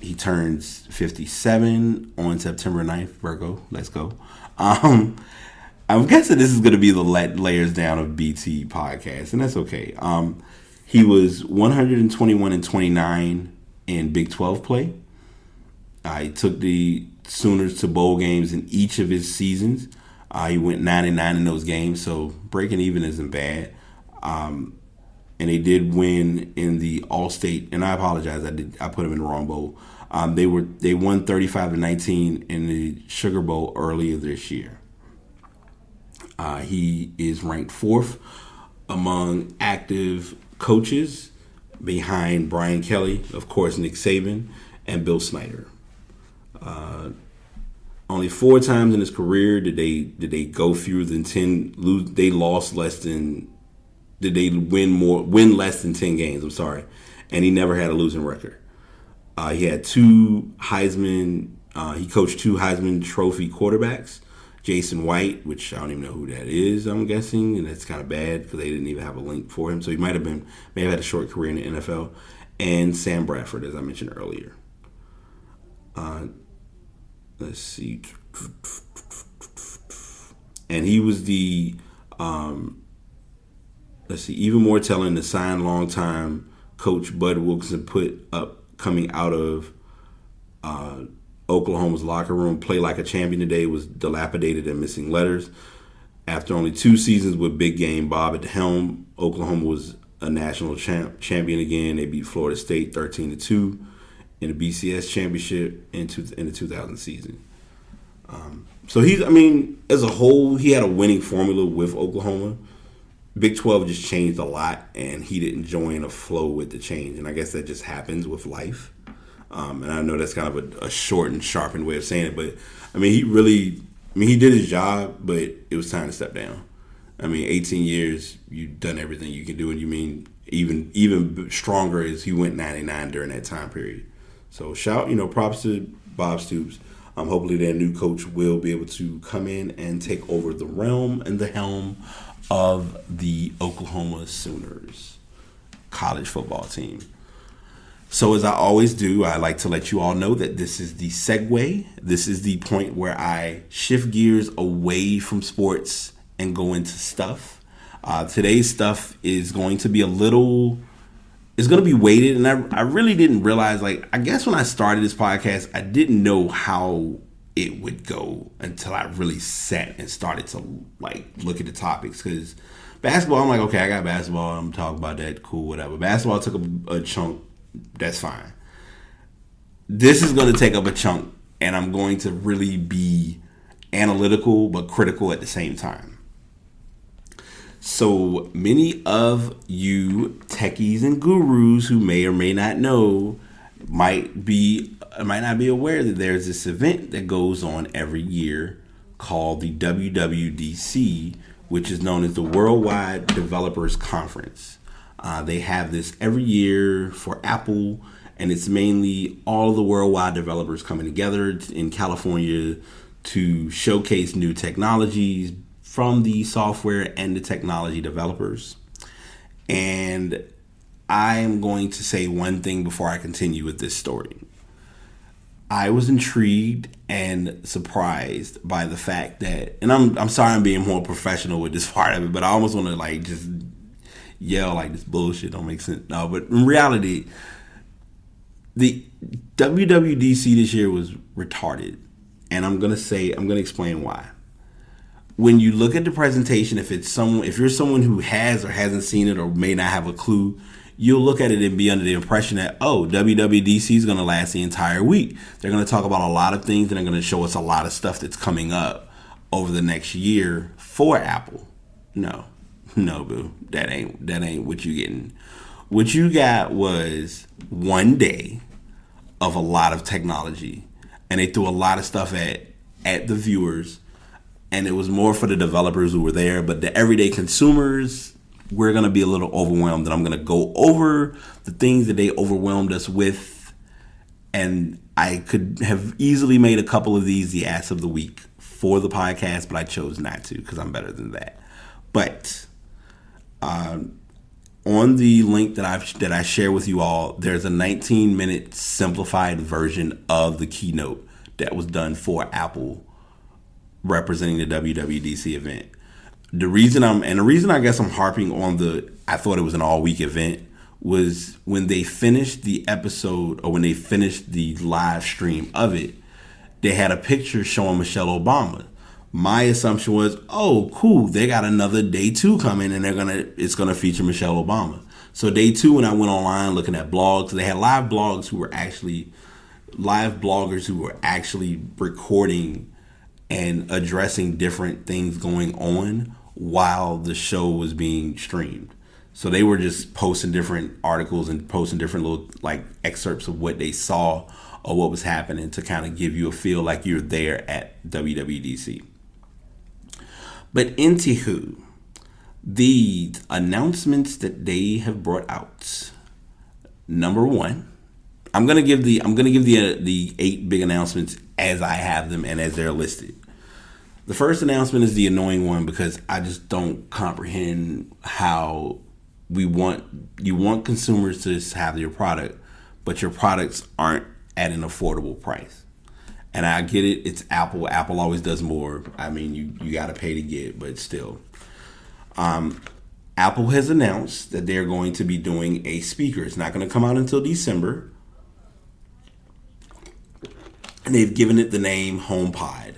He turns 57 on September 9th. Virgo, let's go. I'm guessing this is going to be the layers down of BT podcast, and that's okay. He was 121-29 in Big 12 play. He took the Sooners to bowl games in each of his seasons. He went 9-9 in those games, so breaking even isn't bad. And they did win in the All-State, and I apologize, I put him in the wrong bowl. They won 35-19 in the Sugar Bowl earlier this year. He is ranked 4th among active coaches behind Brian Kelly, of course, Nick Saban, and Bill Snyder. Only 4 times in his career did they go fewer than 10. They lost less than. Did they win less than 10 games? I'm sorry, and he never had a losing record. He had 2 Heisman. He coached 2 Heisman Trophy quarterbacks. Jason White, which I don't even know who that is, I'm guessing, and that's kind of bad because they didn't even have a link for him. So he may have had a short career in the NFL. And Sam Bradford, as I mentioned earlier. Let's see. And he was the, even more telling, the signed longtime coach Bud Wilkinson put up coming out of Oklahoma's locker room. Play like a champion today was dilapidated and missing letters. After only 2 seasons with Big Game Bob at the helm, Oklahoma was a national champion again. They beat Florida State 13-2 in the BCS championship in the 2000 season. So as a whole, he had a winning formula with Oklahoma. Big 12 just changed a lot, and he didn't join a flow with the change. And I guess that just happens with life. And I know that's kind of a short and sharpened way of saying it, but he did his job, but it was time to step down. I mean, 18 years, you've done everything you can do, and you mean even stronger is he went 99 during that time period. So props to Bob Stoops. Hopefully their new coach will be able to come in and take over the realm and the helm of the Oklahoma Sooners college football team. So as I always do, I like to let you all know that this is the segue. This is the point where I shift gears away from sports and go into stuff. Today's stuff is going to be it's going to be weighted. And I really didn't realize, I guess when I started this podcast, I didn't know how it would go until I really sat and started to look at the topics. Because basketball, I'm like, okay, I got basketball. I'm talking about that. Cool, whatever. Basketball took a chunk. That's fine. This is going to take up a chunk, and I'm going to really be analytical but critical at the same time. So many of you techies and gurus who may or may not know might not be aware that there's this event that goes on every year called the WWDC, which is known as the Worldwide Developers Conference. They have this every year for Apple, and it's mainly all of the worldwide developers coming together in California to showcase new technologies from the software and the technology developers. And I am going to say one thing before I continue with this story. I was intrigued and surprised by the fact that, and I'm sorry I'm being more professional with this part of it, but I almost want to just yell this bullshit don't make sense. No, but in reality, the WWDC this year was retarded. And I'm going to explain why. When you look at the presentation, if you're someone who has or hasn't seen it or may not have a clue, you'll look at it and be under the impression that, WWDC is going to last the entire week. They're going to talk about a lot of things and they're going to show us a lot of stuff that's coming up over the next year for Apple. No, boo. That ain't what you getting. What you got was one day of a lot of technology, and they threw a lot of stuff at the viewers. And it was more for the developers who were there, but the everyday consumers, we're going to be a little overwhelmed. And I'm going to go over the things that they overwhelmed us with. And I could have easily made a couple of these the ass of the week for the podcast, but I chose not to because I'm better than that. But on the link that I share with you all, there's a 19-minute simplified version of the keynote that was done for Apple representing the WWDC event. The reason I guess I'm harping on I thought it was an all-week event was when they finished the episode, or when they finished the live stream of it, they had a picture showing Michelle Obama. My assumption was, oh, cool, they got another day 2 coming, and it's gonna feature Michelle Obama. So day 2, when I went online looking at blogs, they had live bloggers who were actually recording and addressing different things going on while the show was being streamed. So they were just posting different articles and posting different little excerpts of what they saw or what was happening to kind of give you a feel like you're there at WWDC. But anywho, the announcements that they have brought out. Number 1, I'm gonna give the 8 big announcements as I have them and as they're listed. The first announcement is the annoying one because I just don't comprehend how you want consumers to have your product, but your products aren't at an affordable price. And I get it, it's Apple. Apple always does more. I mean, you got to pay to get, but still. Apple has announced that they're going to be doing a speaker. It's not going to come out until December. And they've given it the name HomePod.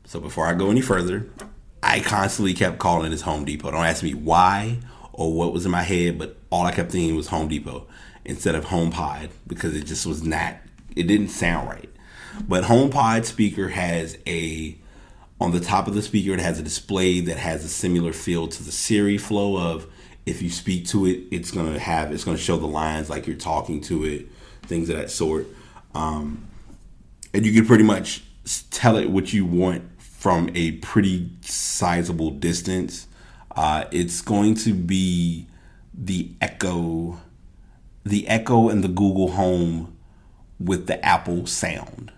So before I go any further, I constantly kept calling this Home Depot. Don't ask me why or what was in my head, but all I kept thinking was Home Depot instead of HomePod because it just was not, it didn't sound right. But HomePod speaker has on the top of the speaker, it has a display that has a similar feel to the Siri flow of if you speak to it, it's going to show the lines like you're talking to it, things of that sort. And you can pretty much tell it what you want from a pretty sizable distance. It's going to be the Echo, and the Google Home with the Apple sound.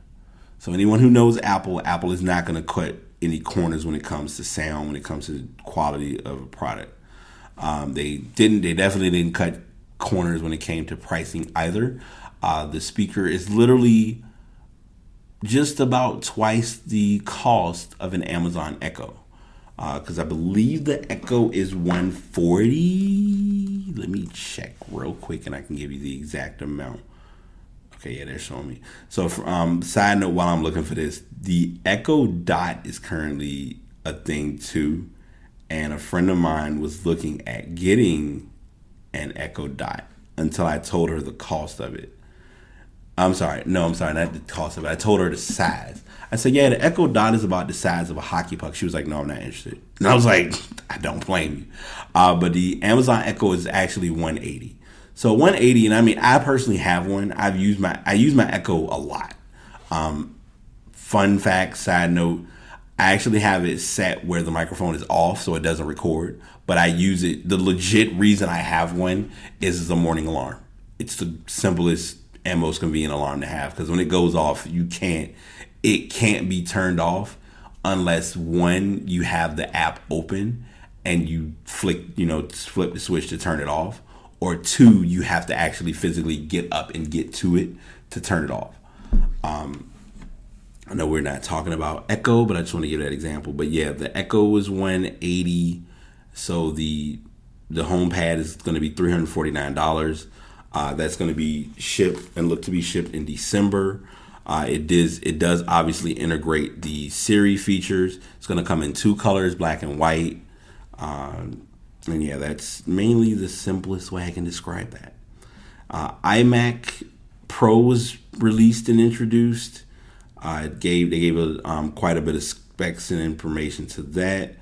So anyone who knows Apple is not going to cut any corners when it comes to sound, when it comes to the quality of a product. They definitely didn't cut corners when it came to pricing either. The speaker is literally just about twice the cost of an Amazon Echo. Because I believe the Echo is $140. Let me check real quick and I can give you the exact amount. Okay, yeah, they're showing me. So, side note, while I'm looking for this, the Echo Dot is currently a thing too. And a friend of mine was looking at getting an Echo Dot until I told her the cost of it. I'm sorry, not the cost of it. I told her the size. I said, yeah, the Echo Dot is about the size of a hockey puck. She was like, no, I'm not interested. And I was like, I don't blame you. But the Amazon Echo is actually $180. So $180, and I mean, I personally have one. I use my Echo a lot. Fun fact, side note, I actually have it set where the microphone is off so it doesn't record. But I use it. The legit reason I have one is as a morning alarm. It's the simplest and most convenient alarm to have, because when it goes off, it can't be turned off unless, one, you have the app open and you flip the switch to turn it off, or two, you have to actually physically get up and get to it to turn it off. I know we're not talking about Echo, but I just want to give that example. But yeah, the Echo is $180, so the HomePad is going to be $349. That's going to be shipped and look to be shipped in December. It does obviously integrate the Siri features. It's going to come in 2 colors, black and white. And yeah, that's mainly the simplest way I can describe that. iMac Pro was released and introduced. They gave quite a bit of specs and information to that.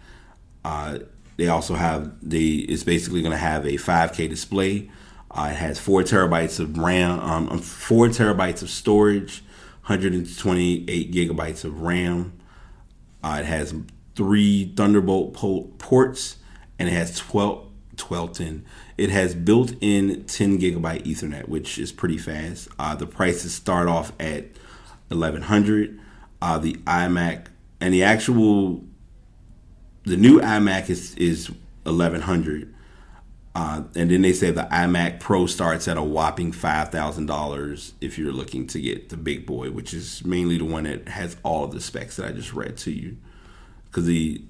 They also have it's basically going to have a 5K display. It has 4 terabytes of RAM, 4 terabytes of storage, 128 gigabytes of RAM. It has 3 Thunderbolt ports, and it has 12 It has built-in 10 gigabyte Ethernet, which is pretty fast. The prices start off at $1,100. The iMac and the new iMac is $1,100. And then they say the iMac Pro starts at a whopping $5,000 if you're looking to get the big boy, which is mainly the one that has all of the specs that I just read to you. Because the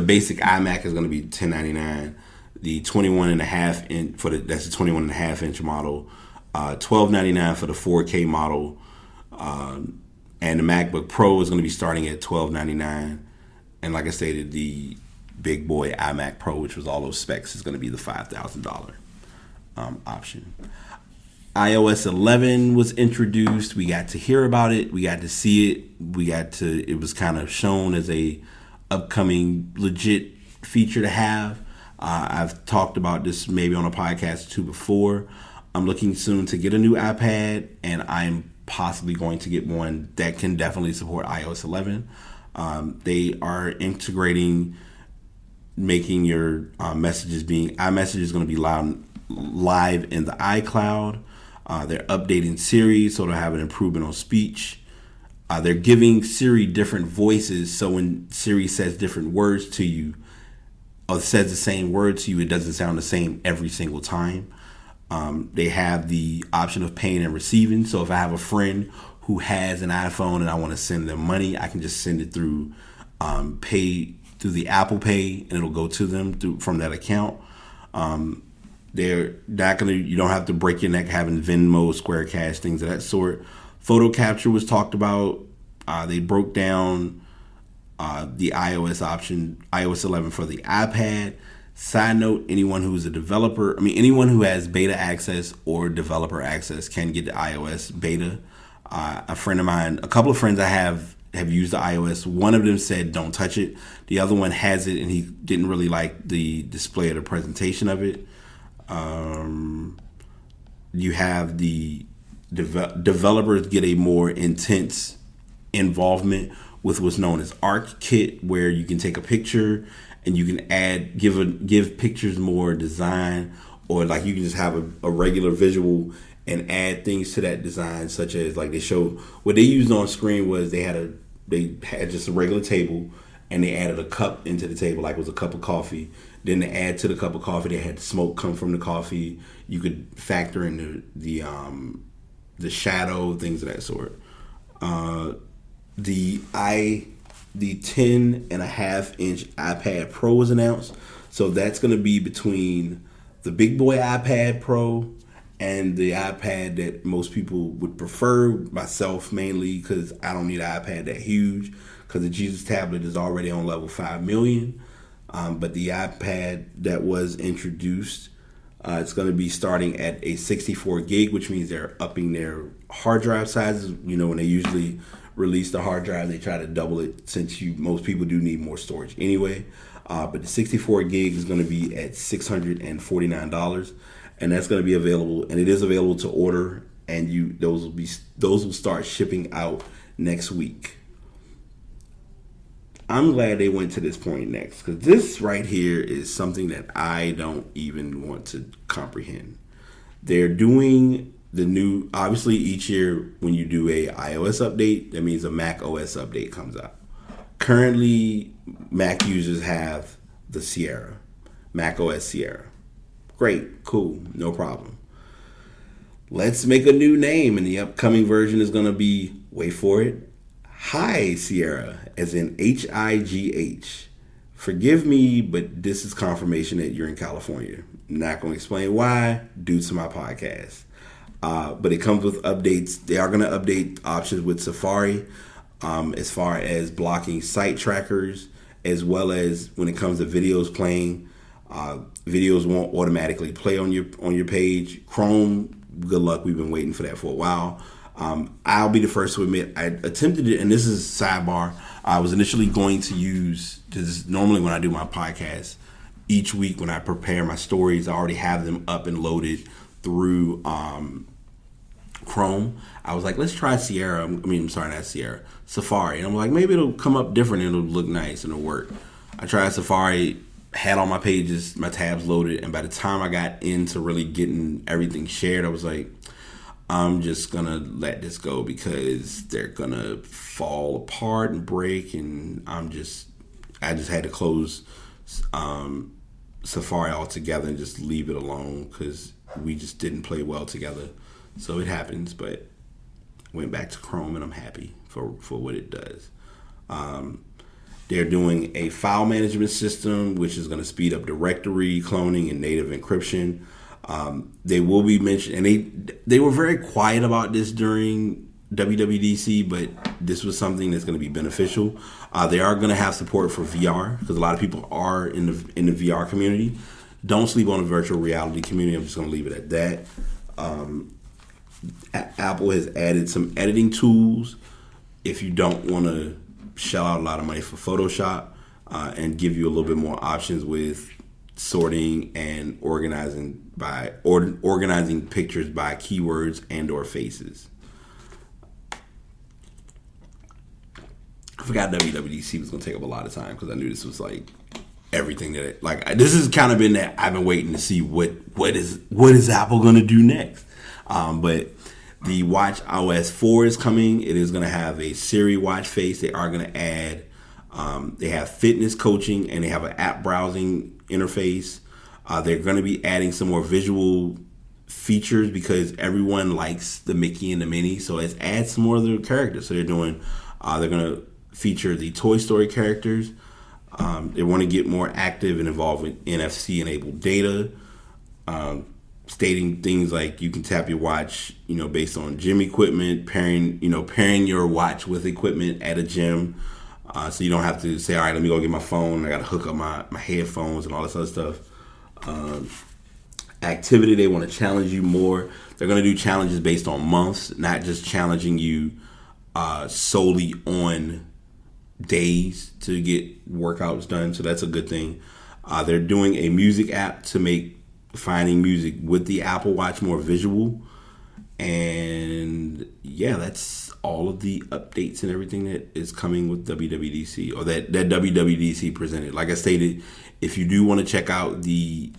basic iMac is going to be $1,099. The 21.5 inch that's the 21.5 inch model, $1,299 for the 4K model, and the MacBook Pro is going to be starting at $1,299. And like I stated, the big boy iMac Pro, which was all those specs, is going to be the $5,000 option. iOS 11 was introduced. We got to hear about it. We got to see it. It was kind of shown as a upcoming legit feature to have. I've talked about this maybe on a podcast or two before. I'm looking soon to get a new iPad, and I'm possibly going to get one that can definitely support iOS 11. They are integrating, making your iMessage is going to be live in the iCloud. They're updating Siri, so they'll have an improvement on speech. They're giving Siri different voices, so when Siri says different words to you, or says the same word to you, it doesn't sound the same every single time. They have the option of paying and receiving, so if I have a friend who has an iPhone and I want to send them money, I can just send it through through the Apple Pay, and it'll go to them from that account. They're not gonna. You don't have to break your neck having Venmo, Square Cash, things of that sort. Photo capture was talked about. They broke down the iOS option, iOS 11 for the iPad. Side note: anyone who's a developer, anyone who has beta access or developer access can get the iOS beta. A couple of friends I have used the iOS. One of them said don't touch it. The other one has it, and he didn't really like the display or the presentation of it. You have the developers get a more intense involvement with what's known as ArcKit, where you can take a picture and you can give pictures more design, or like you can just have a regular visual and add things to that design, such as like they show what they used on screen was they had just a regular table and they added a cup into the table, like it was a cup of coffee. Then to add to the cup of coffee, they had the smoke come from the coffee. You could factor in the shadow, things of that sort. The 10.5-inch iPad Pro was announced. So that's going to be between the big boy iPad Pro and the iPad that most people would prefer, myself mainly, because I don't need an iPad that huge, because the Jesus tablet is already on level 5 million. But the iPad that was introduced, it's going to be starting at a 64 gig, which means they're upping their hard drive sizes. You know, when they usually release the hard drive, they try to double it, since most people do need more storage anyway. But the 64 gig is going to be at $649, and that's going to be available, and it is available to order, and those will start shipping out next week. I'm glad they went to this point next, because this right here is something that I don't even want to comprehend. They're doing the new, obviously each year when you do a iOS update, that means a Mac OS update comes out. Currently, Mac users have the Sierra, Mac OS Sierra. Great, cool, no problem. Let's make a new name, and the upcoming version is going to be, wait for it, High Sierra, as in HIGH. Forgive me, but this is confirmation that you're in California. I'm not going to explain why, due to my podcast. But it comes with updates. They are going to update options with Safari, as far as blocking site trackers, as well as when it comes to videos playing. Videos won't automatically play on your page. Chrome, good luck. We've been waiting for that for a while. I'll be the first to admit I attempted it, and this is sidebar. I was initially going to use, because normally when I do my podcast, each week when I prepare my stories, I already have them up and loaded through Chrome. I was like, let's try Safari. And I'm like, maybe it'll come up different and it'll look nice and it'll work. I tried Safari, had all my pages, my tabs loaded, and by the time I got into really getting everything shared, I was like, I'm just gonna let this go, because they're gonna fall apart and break, and I just had to close Safari altogether and just leave it alone, because we just didn't play well together. So it happens, but went back to Chrome, and I'm happy for what it does. They're doing a file management system, which is going to speed up directory cloning and native encryption. They will be mentioned, and they were very quiet about this during WWDC, but this was something that's going to be beneficial. They are going to have support for VR, because a lot of people are in the VR community. Don't sleep on the virtual reality community. I'm just going to leave it at that. Apple has added some editing tools if you don't want to shell out a lot of money for Photoshop, and give you a little bit more options with sorting and organizing pictures by keywords and or faces. I forgot WWDC was going to take up a lot of time, because I knew this was like everything this has kind of been that I've been waiting to see what is Apple going to do next. But the Watch OS 4 is coming. It is going to have a Siri watch face. They are going to add, they have fitness coaching, and they have an app browsing interface. They're going to be adding some more visual features, because everyone likes the Mickey and the Minnie. So let's add some more of the characters. So they're going to feature the Toy Story characters. They want to get more active and involved with NFC enabled data. Stating things like you can tap your watch, based on gym equipment, pairing your watch with equipment at a gym. So you don't have to say, all right, let me go get my phone. I got to hook up my headphones and all this other stuff. Activity, they want to challenge you more. They're going to do challenges based on months, not just challenging you solely on days to get workouts done. So that's a good thing. They're doing a music app to make finding music with the Apple Watch more visual. And yeah, that's all of the updates and everything that is coming with WWDC, or that WWDC presented. Like I stated, if you do want to check out the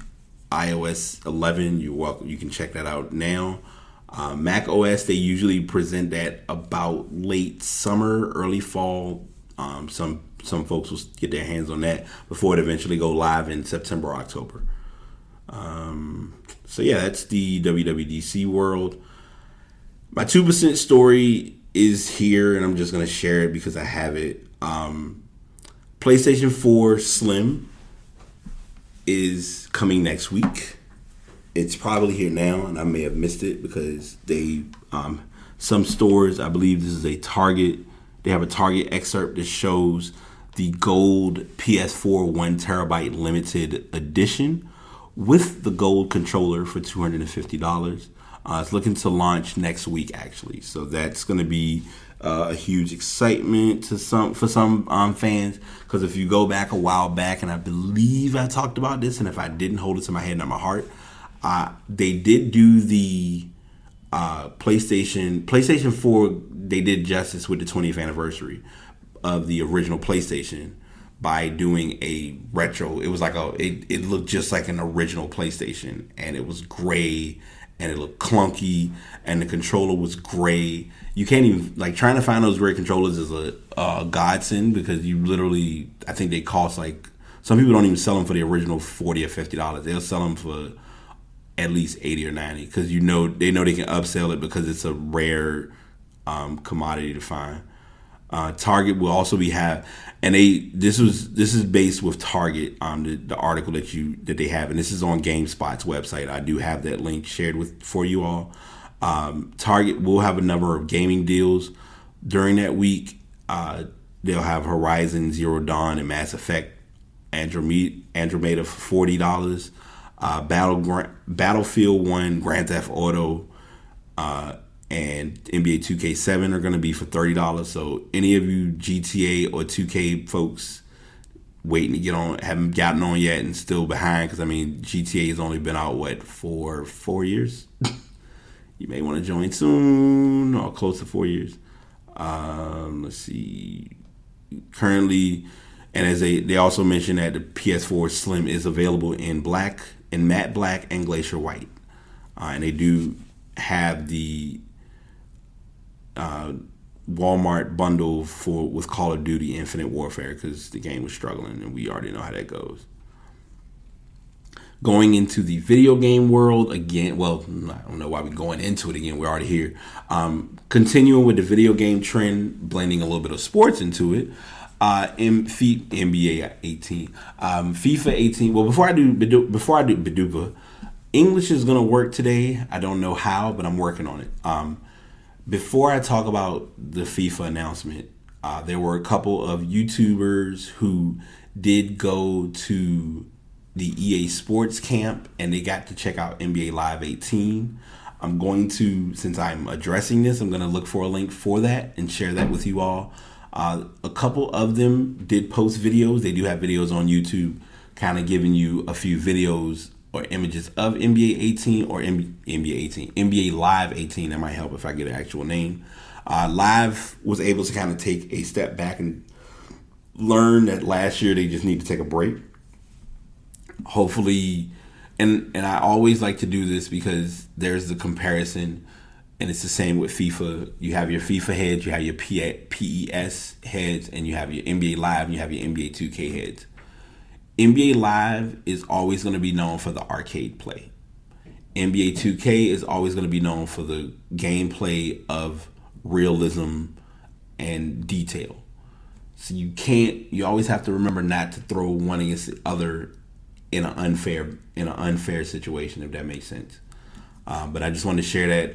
iOS 11, you're welcome. You can check that out now. Mac OS, they usually present that about late summer, early fall. Some folks will get their hands on that before it eventually go live in September or October. So yeah, that's the WWDC world. My 2% story is here, and I'm just going to share it because I have it. PlayStation 4 Slim is coming next week. It's probably here now, and I may have missed it because they, some stores, I believe this is a Target, they have a Target excerpt that shows the gold PS4 1TB limited edition with the gold controller for $250. It's looking to launch next week, actually. So that's going to be a huge excitement for some fans. Because if you go back a while back, and I believe I talked about this, and if I didn't, hold it to my head, not my heart, they did do the PlayStation 4. They did justice with the 20th anniversary of the original PlayStation by doing a retro. It was like it looked just like an original PlayStation, and it was gray, and it looked clunky, and the controller was gray. You can't even, like, trying to find those gray controllers is a godsend, because you literally, I think they cost, like, some people don't even sell them for the original $40 or $50. They'll sell them for at least $80 or $90, because they know they can upsell it because it's a rare commodity to find. Target will also and this is based with Target on the article that they have, and this is on GameSpot's website. I do have that link shared for you all. Target will have a number of gaming deals during that week. They'll have Horizon Zero Dawn and Mass Effect Andromeda for $40. Battlefield 1, Grand Theft Auto, and NBA 2K7 are going to be for $30. So any of you GTA or 2K folks waiting to get on, haven't gotten on yet and still behind, because I mean GTA has only been out for 4 years. You may want to join soon, or close to 4 years. Let's see. Currently, and as they also mentioned that the PS4 Slim is available in matte black and glacier white, and they do have the Walmart bundle with Call of Duty Infinite Warfare, because the game was struggling, and we already know how that goes. Going into the video game world again, well, I don't know why we're going into it again. We're already here. Continuing with the video game trend, blending a little bit of sports into it. NBA 18, FIFA 18. Well, before I do Badupa, English is gonna work today. I don't know how, but I'm working on it. Before I talk about the FIFA announcement, there were a couple of YouTubers who did go to the EA Sports camp, and they got to check out NBA Live 18. I'm going to, since I'm addressing this, I'm going to look for a link for that and share that with you all. A couple of them did post videos. They do have videos on YouTube kind of giving you a few videos or images of NBA 18 or NBA Live 18. That might help if I get an actual name. Live was able to kind of take a step back and learn that last year they just need to take a break. Hopefully, and I always like to do this because there's the comparison, and it's the same with FIFA. You have your FIFA heads, you have your PES heads, and you have your NBA Live, and you have your NBA 2K heads. NBA Live is always going to be known for the arcade play. NBA 2K is always going to be known for the gameplay of realism and detail. So you always have to remember not to throw one against the other in an unfair situation, if that makes sense. But I just wanted to share that.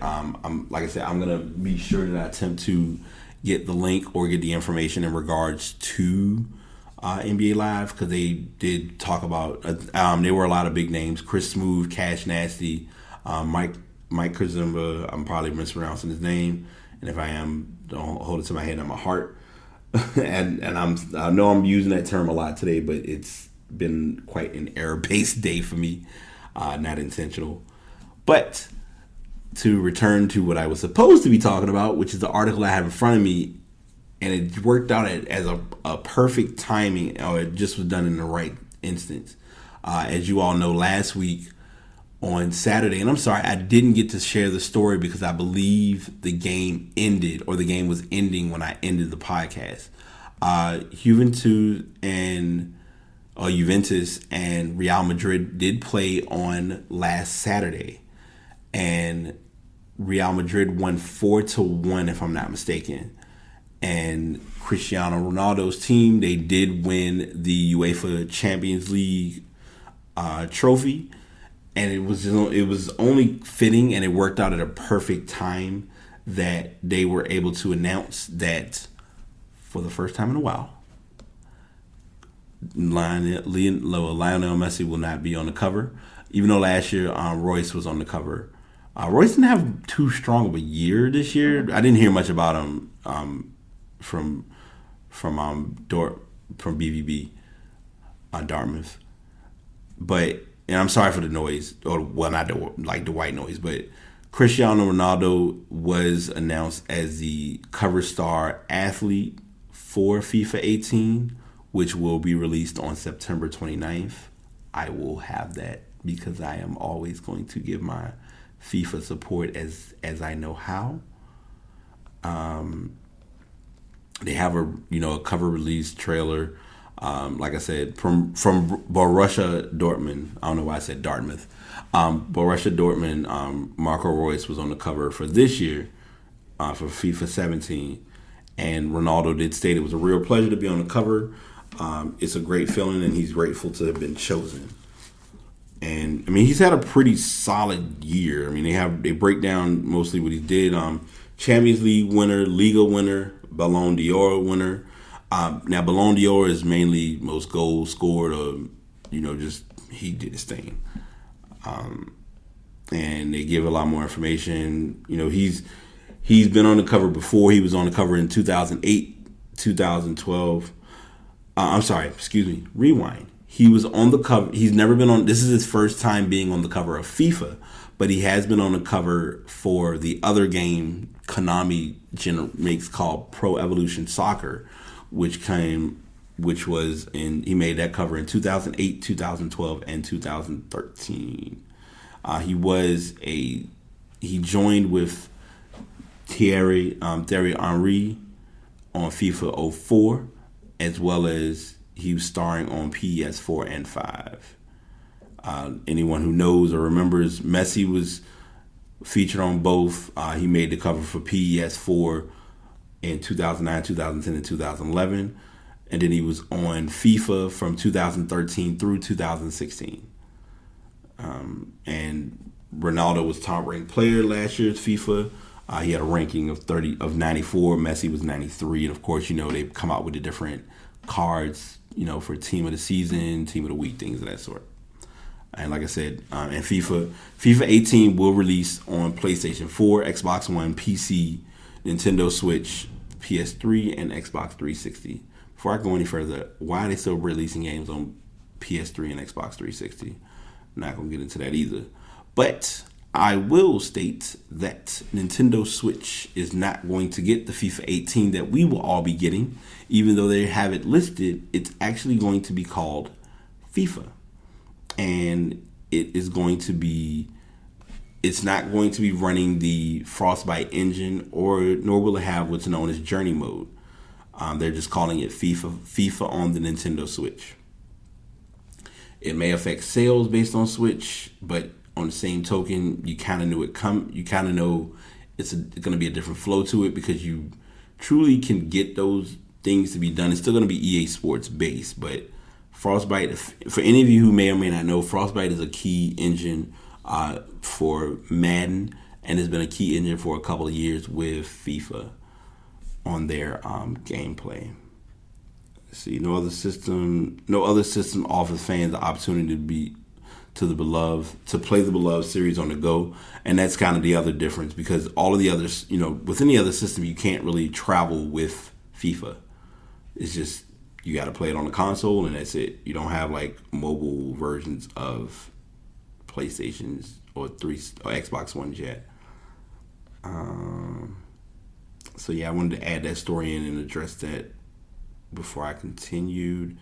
Like I said, I'm going to be sure that I attempt to get the link or get the information in regards to NBA Live, because they did talk about, there were a lot of big names: Chris Smooth, Cash Nasty, Mike Kazumba. I'm probably mispronouncing his name, and if I am, don't hold it to my head, not my heart. and I know I'm using that term a lot today, but it's been quite an error-based day for me, not intentional. But to return to what I was supposed to be talking about, which is the article I have in front of me, and it worked out as a perfect timing, or it just was done in the right instance. As you all know, last week on Saturday, and I'm sorry, I didn't get to share the story because I believe the game ended, or the game was ending when I ended the podcast. Juventus and Real Madrid did play on last Saturday, and Real Madrid won 4-1, if I'm not mistaken. And Cristiano Ronaldo's team, they did win the UEFA Champions League trophy, and it was only fitting, and it worked out at a perfect time that they were able to announce that for the first time in a while, Lionel Messi will not be on the cover. Even though last year Royce was on the cover. Royce didn't have too strong of a year this year. I didn't hear much about him from BVB on Dartmouth. But, and I'm sorry for the noise, or well, not the white noise, but Cristiano Ronaldo was announced as the cover star athlete for FIFA 18, which will be released on September 29th. I will have that because I am always going to give my FIFA support as I know how. They have a cover release trailer. Like I said, from Borussia Dortmund. I don't know why I said Dartmouth. Borussia Dortmund. Marco Reus was on the cover for this year for FIFA 17, and Ronaldo did state it was a real pleasure to be on the cover. It's a great feeling, and he's grateful to have been chosen. And I mean, he's had a pretty solid year. I mean, they break down mostly what he did. Champions League winner, Liga winner, Ballon d'Or winner. Now, Ballon d'Or is mainly most goals scored, or just he did his thing. And they give a lot more information. He's been on the cover before. He was on the cover in 2008, 2012. I'm sorry, excuse me. Rewind. He was on the cover. He's never been on. This is his first time being on the cover of FIFA, but he has been on the cover for the other game Konami makes called Pro Evolution Soccer, he made that cover in 2008, 2012, and 2013. He joined with Thierry Henry on FIFA 04, as well as he was starring on PES 4 and 5. Anyone who knows or remembers, Messi was featured on both. He made the cover for PES 4 in 2009, 2010, and 2011. And then he was on FIFA from 2013 through 2016. And Ronaldo was top-ranked player last year's FIFA. He had a ranking of 94. Messi was 93. And, of course, they come out with the different cards, for team of the season, team of the week, things of that sort. And like I said, and FIFA 18 will release on PlayStation 4, Xbox One, PC, Nintendo Switch, PS3, and Xbox 360. Before I go any further, why are they still releasing games on PS3 and Xbox 360? I'm not going to get into that either. But I will state that Nintendo Switch is not going to get the FIFA 18 that we will all be getting. Even though they have it listed, it's actually going to be called FIFA. And it's not going to be running the Frostbite engine, nor will it have what's known as Journey Mode. They're just calling it FIFA on the Nintendo Switch. It may affect sales based on Switch, but on the same token, you kind of knew you kind of know it's going to be a different flow to it, because you truly can get those things to be done. It's still going to be EA Sports based, but Frostbite, for any of you who may or may not know, Frostbite is a key engine for Madden, and has been a key engine for a couple of years with FIFA on their gameplay. Let's see, no other system offers fans the opportunity to play the beloved series on the go, and that's kind of the other difference, because all of the others, with any other system, you can't really travel with FIFA. It's just you got to play it on the console, and that's it. You don't have like mobile versions of PlayStations or Xbox Ones yet. So yeah, I wanted to add that story in and address that before I continued.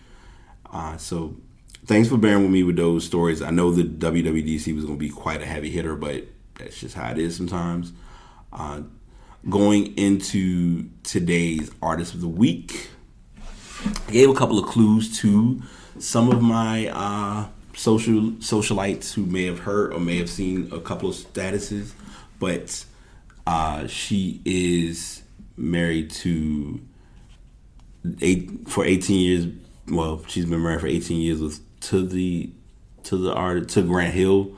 So thanks for bearing with me with those stories. I know the WWDC was going to be quite a heavy hitter, but that's just how it is sometimes. Going into today's Artist of the Week, I gave a couple of clues to some of my socialites who may have heard or may have seen a couple of statuses, but she is married to for 18 years. Well, she's been married for 18 years to Grant Hill.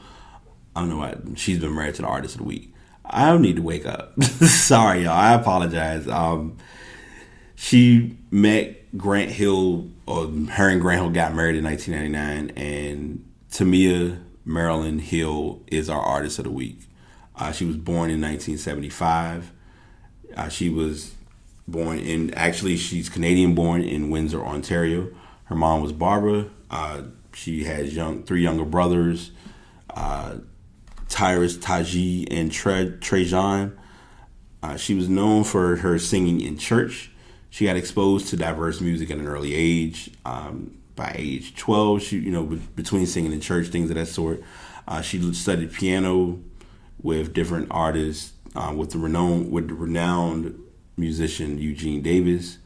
I don't know why she's been married to the Artist of the Week. I don't need to wake up. Sorry, y'all. I apologize. She met Grant Hill, or her and Grant Hill got married in 1999, and Tamia Marilyn Hill is our Artist of the Week. She was born in 1975. She was born in, actually, she's Canadian born in Windsor, Ontario. Her mom was Barbara. She has three younger brothers, Tyrus, Taji, and Trajan. She was known for her singing in church. She got exposed to diverse music at an early age. By age 12, she, between singing in church, things of that sort, she studied piano with different artists, with the renowned musician Eugene Davis.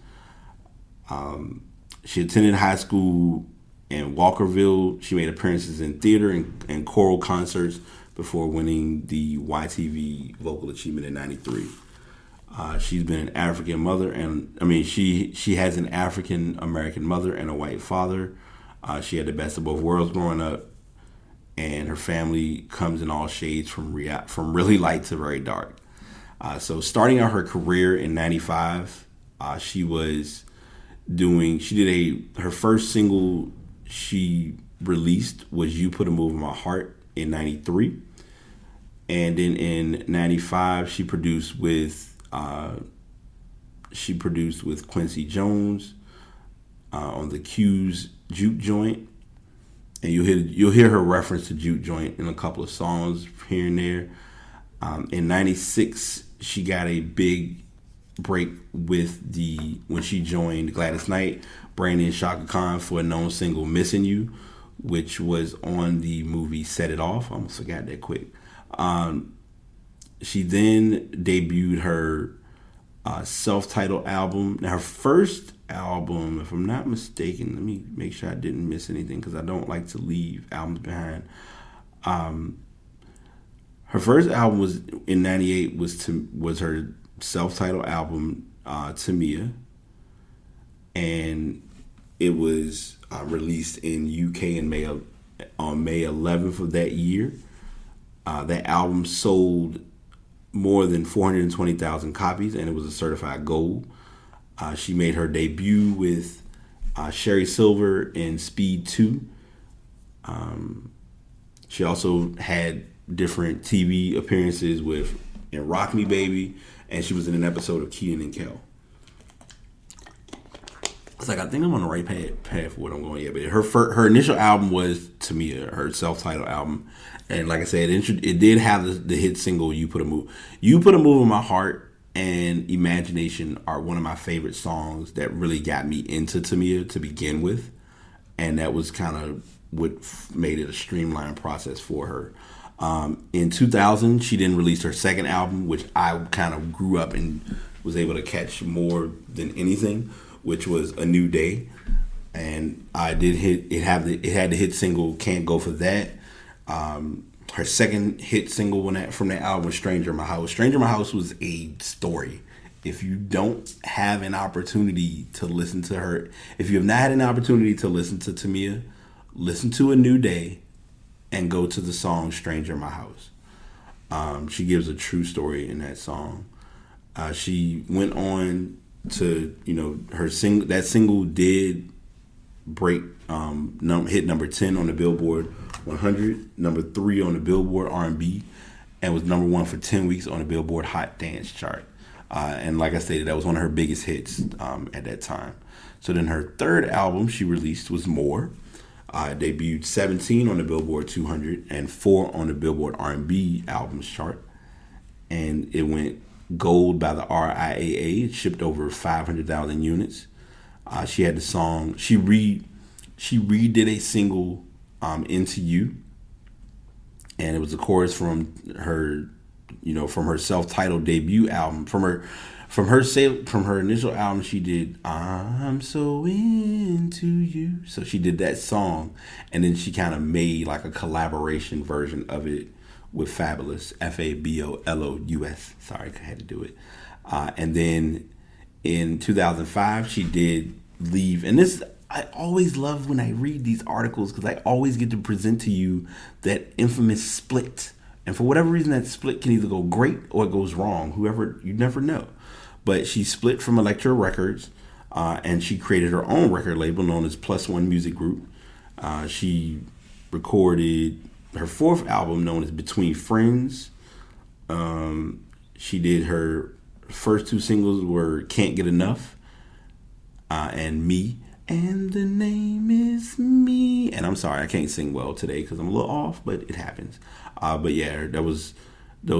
She attended high school in Walkerville. She made appearances in theater and choral concerts before winning the YTV Vocal Achievement in '93. She's been an African mother, she has an African American mother and a white father. She had the best of both worlds growing up, and her family comes in all shades from really light to very dark. So starting out her career in '95, her first single she released was "You Put a Move in My Heart" in '93, and then in '95 she produced with Quincy Jones on the Q's Juke Joint, and you'll hear her reference to Juke Joint in a couple of songs here and there. In '96, she got a big break when she joined Gladys Knight, Brandy, and Shaka Khan for a known single "Missing You," which was on the movie Set It Off. I almost forgot that quick. She then debuted her self-titled album. Now, her first album, if I'm not mistaken, let me make sure I didn't miss anything because I don't like to leave albums behind. Her first album was in '98 was her self-titled album, Tamia, and it was released in UK on May 11th of that year. That album sold more than 420,000 copies, and it was a certified gold. She made her debut with Sherry Silver in Speed 2. She also had different TV appearances in Rock Me Baby, and she was in an episode of Kenan and Kel. It's like, I think I'm on the right path for what I'm going. Yeah, but her initial album was Tamia, her self-titled album, and like I said, it did have the hit single "You Put a Move." "You Put a Move in My Heart" and "Imagination" are one of my favorite songs that really got me into Tamia to begin with, and that was kind of what made it a streamlined process for her. In 2000, she then released her second album, which I kind of grew up and was able to catch more than anything, which was "A New Day," and I did hit it. It had the hit single "Can't Go for That." Her second hit single from that album was "Stranger in My House." "Stranger in My House" was a story. If you don't have an opportunity to listen to her, if you have not had an opportunity to listen to Tamia, listen to "A New Day" and go to the song "Stranger in My House." She gives a true story in that song. She went on to, that single did break, hit number 10 on the Billboard 100, number 3 on the Billboard R&B, and was number 1 for 10 weeks on the Billboard Hot Dance chart. And like I stated, that was one of her biggest hits at that time. So then her third album she released was "More." Debuted 17 on the Billboard 200 and 4 on the Billboard R&B albums chart. and it went gold by the RIAA. It shipped over 500,000 units. She had the song. She redid a single, "Into You," and it was a chorus from her, from her self-titled debut album. From her initial album, she did "I'm So Into You." So she did that song, and then she kind of made like a collaboration version of it with Fabolous, Fabolous. Sorry, I had to do it. And then in 2005, she did Leave. And this, I always love when I read these articles because I always get to present to you that infamous split. And for whatever reason, that split can either go great or it goes wrong. You never know. But she split from Elektra Records, and she created her own record label known as Plus One Music Group. She recorded her fourth album known as Between Friends. She did her first two singles were Can't Get Enough and Me. And the name is Me. And I'm sorry, I can't sing well today because I'm a little off, but it happens. But yeah, those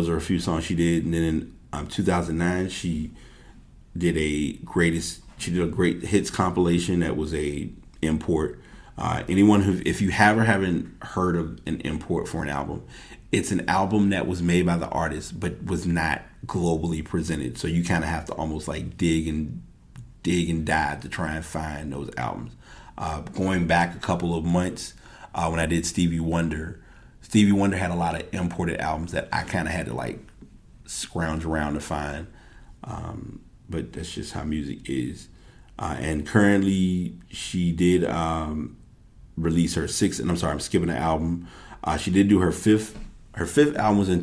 are a few songs she did. And then in 2009, she did a great hits compilation that was a import. Anyone if you haven't heard of an import for an album, it's an album that was made by the artist but was not globally presented. So you kind of have to almost like dig and dive to try and find those albums. Going back a couple of months when I did Stevie Wonder had a lot of imported albums that I kind of had to like scrounge around to find. But that's just how music is. And currently she did release her sixth, and I'm sorry, I'm skipping an album. She did do her fifth album was in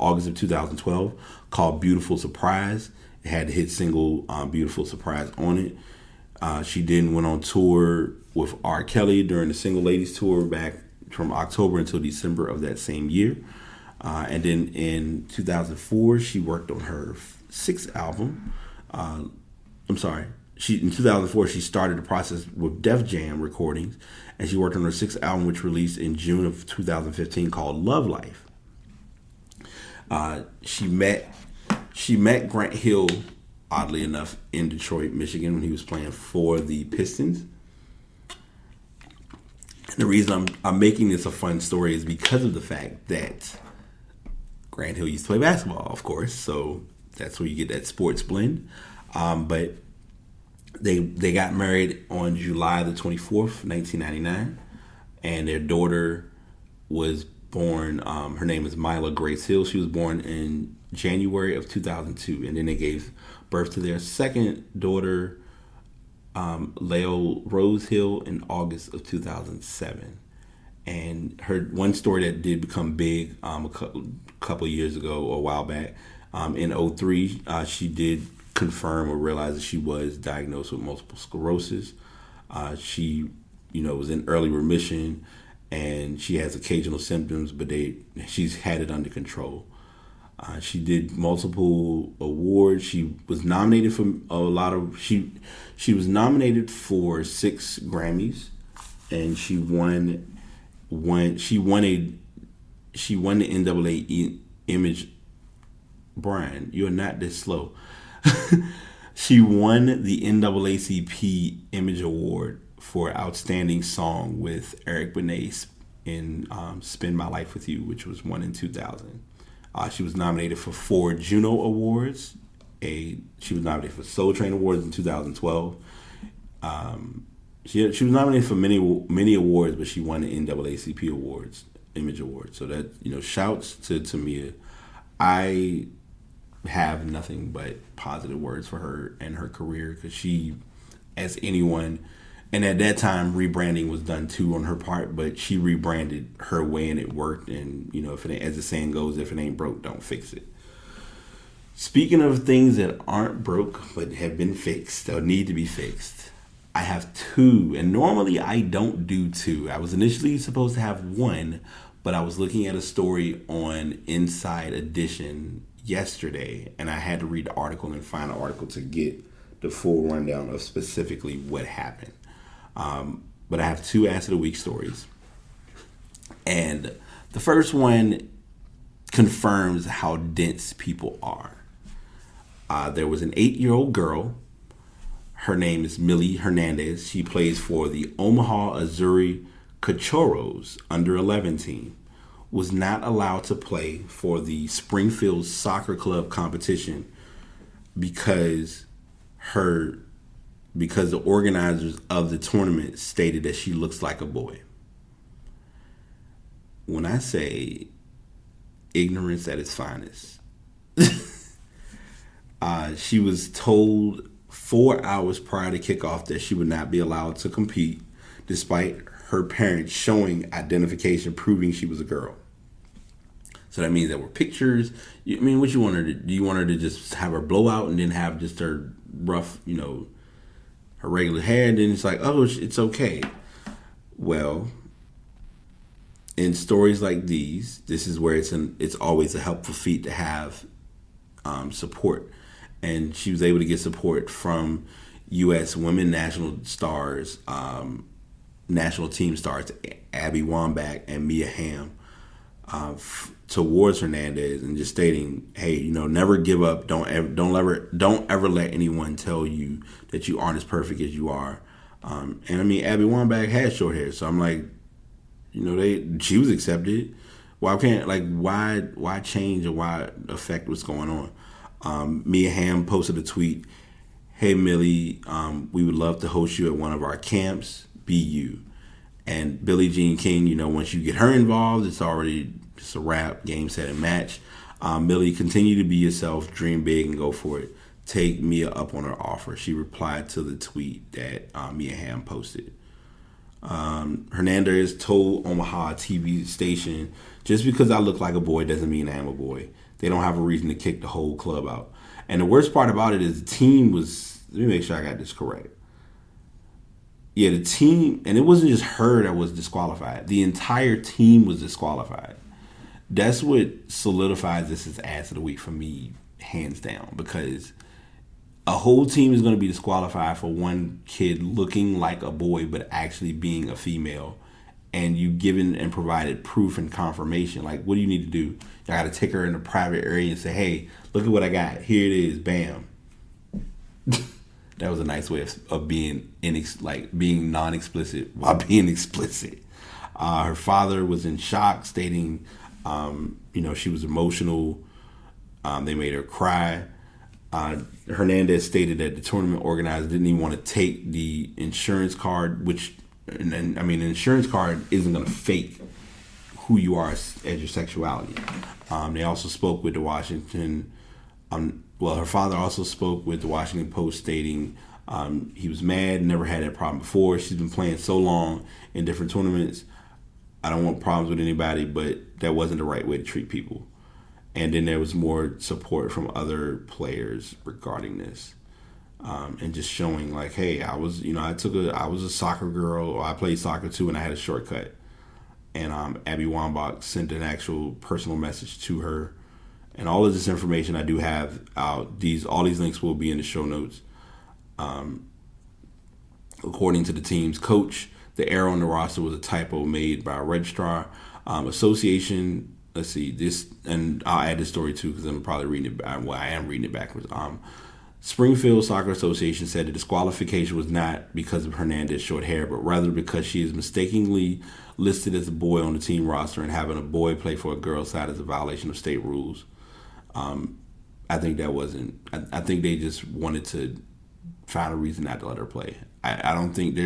August of 2012 called Beautiful Surprise. It had the hit single Beautiful Surprise on it. She then went on tour with R. Kelly during the Single Ladies Tour back from October until December of that same year. And then in 2004, she worked on her sixth album. In 2004, she started the process with Def Jam Recordings, and she worked on her sixth album, which released in June of 2015, called Love Life. She met Grant Hill, oddly enough, in Detroit, Michigan, when he was playing for the Pistons. And the reason I'm making this a fun story is because of the fact that Grant Hill used to play basketball, of course, so that's where you get that sports blend. But they got married on July the 24th, 1999, and their daughter was born. Her name is Mila Grace Hill. She was born in January of 2002, and then they gave birth to their second daughter, Leo Rose Hill, in August of 2007. And her one story that did become big a couple of years ago, or a while back, in 2003, she did confirm or realize that she was diagnosed with multiple sclerosis. She, was in early remission, and she has occasional symptoms, but she's had it under control. She did multiple awards. She was nominated for she was nominated for 6 Grammys, and she won the NAA Image. Brian, you're not this slow. She won the NAACP Image Award for Outstanding Song with Eric Benet in Spend My Life With You, which was won in 2000. She was nominated for 4 Juno Awards. She was nominated for Soul Train Awards in 2012. She was nominated for many awards, but she won the NAACP Awards, Image Awards. So that, shouts to Tamia. I have nothing but positive words for her and her career, because she, as anyone, and at that time rebranding was done too on her part, but she rebranded her way and it worked. And if it ain't, as the saying goes, if it ain't broke, don't fix it. Speaking of things that aren't broke but have been fixed or need to be fixed, I have 2, and normally I don't do 2. I was initially supposed to have 1, but I was looking at a story on Inside Edition yesterday, and I had to read the article and find an article to get the full rundown of specifically what happened. But I have 2 Ass of the Week stories. And the first one, confirms how dense people are. There was an 8-year-old girl. Her name is Millie Hernandez. She plays for the Omaha Azuరి Cachorros under 11 team. Was not allowed to play for the Springfield Soccer Club competition because the organizers of the tournament stated that she looks like a boy. When I say ignorance at its finest, she was told 4 hours prior to kickoff that she would not be allowed to compete, despite her parents showing identification proving she was a girl. So that means there were pictures. I mean, what you want her to do? You want her to just have her blowout and then have just her rough, her regular hair, and then it's like, oh, it's okay. Well, in stories like these, this is where it's always a helpful feat to have support. And she was able to get support from U.S. women national stars, national team stars, Abby Wambach and Mia Hamm, towards Hernandez, and just stating, hey, never give up. Don't ever let anyone tell you that you aren't as perfect as you are. And I mean, Abby Wambach had short hair, so I'm like, she was accepted. Why change, or why affect what's going on? Mia Hamm posted a tweet, hey Millie, we would love to host you at one of our camps, be you. And Billie Jean King, once you get her involved, it's already just a wrap, game, set, and match. Millie, continue to be yourself, dream big, and go for it. Take Mia up on her offer. She replied to the tweet that Mia Hamm posted. Hernandez told Omaha TV station, just because I look like a boy doesn't mean I am a boy. They don't have a reason to kick the whole club out. And the worst part about it is the team was, let me make sure I got this correct. Yeah, the team, and it wasn't just her that was disqualified. The entire team was disqualified. That's what solidifies this as ass of the week for me, hands down, because a whole team is going to be disqualified for one kid looking like a boy but actually being a female, and you given and provided proof and confirmation. Like, what do you need to do? I got to take her in a private area and say, hey, look at what I got. Here it is. Bam. That was a nice way of being being non-explicit while being explicit. Her father was in shock, stating, she was emotional. They made her cry. Hernandez stated that the tournament organizer didn't even want to take the insurance card, an insurance card isn't going to fake who you are as your sexuality. They also spoke with the Washington. Her father also spoke with the Washington Post, stating he was mad, never had that problem before. She's been playing so long in different tournaments. I don't want problems with anybody, but that wasn't the right way to treat people. And then there was more support from other players regarding this, and just showing like, hey, I was a soccer girl, or I played soccer too, and I had a shortcut. And Abby Wambach sent an actual personal message to her. And all of this information I do have out. All these links will be in the show notes. According to the team's coach, the error on the roster was a typo made by a registrar. Association, let's see, this, and I'll add this story too because I'm probably reading it, I am reading it backwards. Springfield Soccer Association said the disqualification was not because of Hernandez's short hair, but rather because she is mistakenly listed as a boy on the team roster, and having a boy play for a girl's side is a violation of state rules. I think that wasn't. I think they just wanted to find a reason not to let her play. I don't think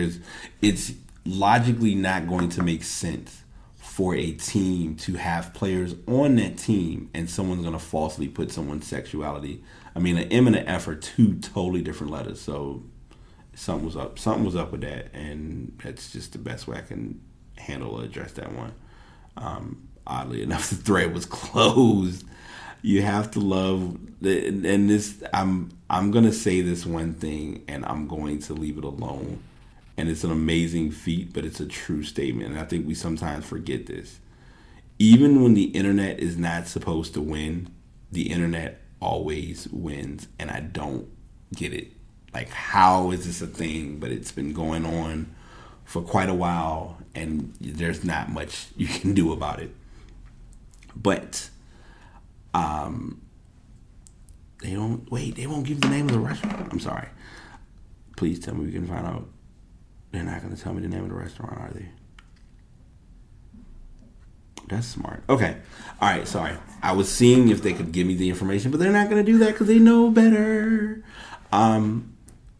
it's logically not going to make sense for a team to have players on that team and someone's going to falsely put someone's sexuality. I mean, an M and an F are two totally different letters. So something was up. Something was up with that, and that's just the best way I can handle or address that one. Oddly enough, the thread was closed. You have to love and this. I'm gonna say this one thing, and I'm going to leave it alone. And it's an amazing feat, but it's a true statement. And I think we sometimes forget this. Even when the internet is not supposed to win, the internet always wins. And I don't get it. Like, how is this a thing? But it's been going on for quite a while, and there's not much you can do about it. But They don't wait. They won't give the name of the restaurant. I'm sorry. Please tell me we can find out. They're not going to tell me the name of the restaurant, are they? That's smart. Okay. All right. Sorry. I was seeing if they could give me the information, but they're not going to do that because they know better. Because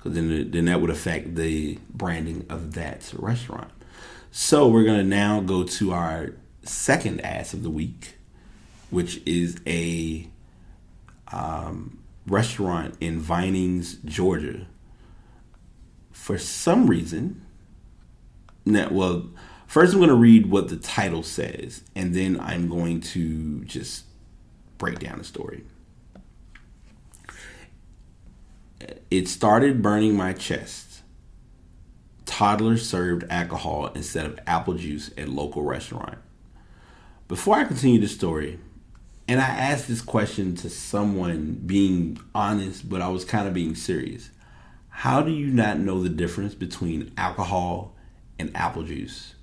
then that would affect the branding of that restaurant. So we're going to now go to our second ass of the week, which is a restaurant in Vinings, Georgia. For some reason, first I'm going to read what the title says, and then I'm going to just break down the story. It started burning my chest. Toddlers served alcohol instead of apple juice at local restaurant. Before I continue the story, and I asked this question to someone being honest, but I was kind of being serious. How do you not know the difference between alcohol and apple juice?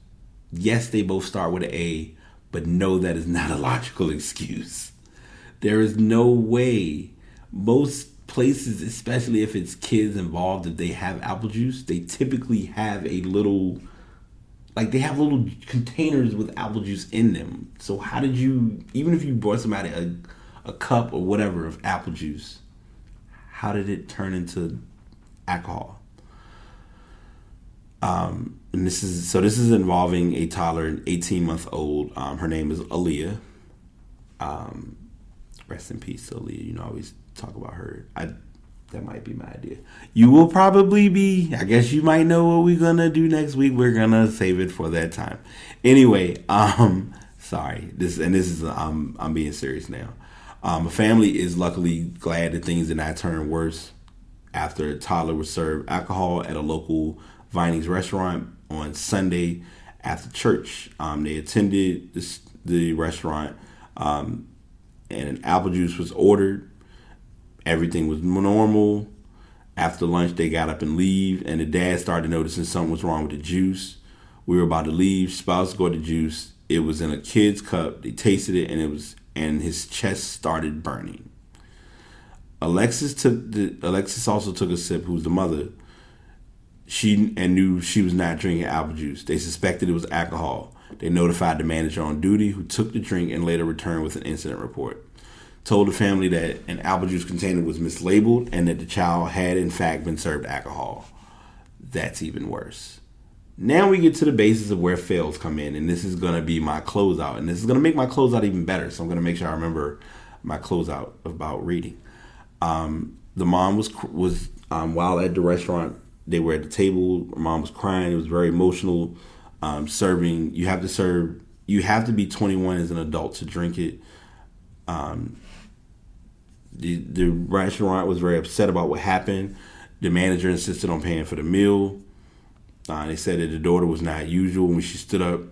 Yes, they both start with an A, but no, that is not a logical excuse. There is no way. Most places, especially if it's kids involved, if they have apple juice, they typically have a little, they have little containers with apple juice in them. So how did you, even if you brought somebody a cup or whatever of apple juice, how did it turn into alcohol? And this is involving a toddler, an 18-month-old. Her name is Aaliyah. Rest in peace to Aaliyah. You know, I always talk about her. That might be my idea. You will probably be. I guess you might know what we're gonna do next week. We're gonna save it for that time. Anyway, sorry. This is I'm being serious now. A family is luckily glad that things did not turn worse after a toddler was served alcohol at a local Vinings restaurant on Sunday after church. They attended the restaurant, and an apple juice was ordered. Everything was normal. After lunch, they got up and leave, and the dad started noticing something was wrong with the juice. We were about to leave. Spouse got the juice. It was in a kid's cup. They tasted it, and his chest started burning. Alexis also took a sip, who's the mother. She knew she was not drinking apple juice. They suspected it was alcohol. They notified the manager on duty, who took the drink and later returned with an incident report. Told the family that an apple juice container was mislabeled and that the child had in fact been served alcohol. That's even worse. Now we get to the basis of where fails come in, and this is going to be my closeout, and this is going to make my closeout even better, so I'm going to make sure I remember my closeout about reading. The mom was while at the restaurant, they were at the table. Her mom was crying. It was very emotional. Serving, you have to be 21 as an adult to drink it. The restaurant was very upset about what happened. The manager insisted on paying for the meal. They said that the daughter was not usual. When she stood her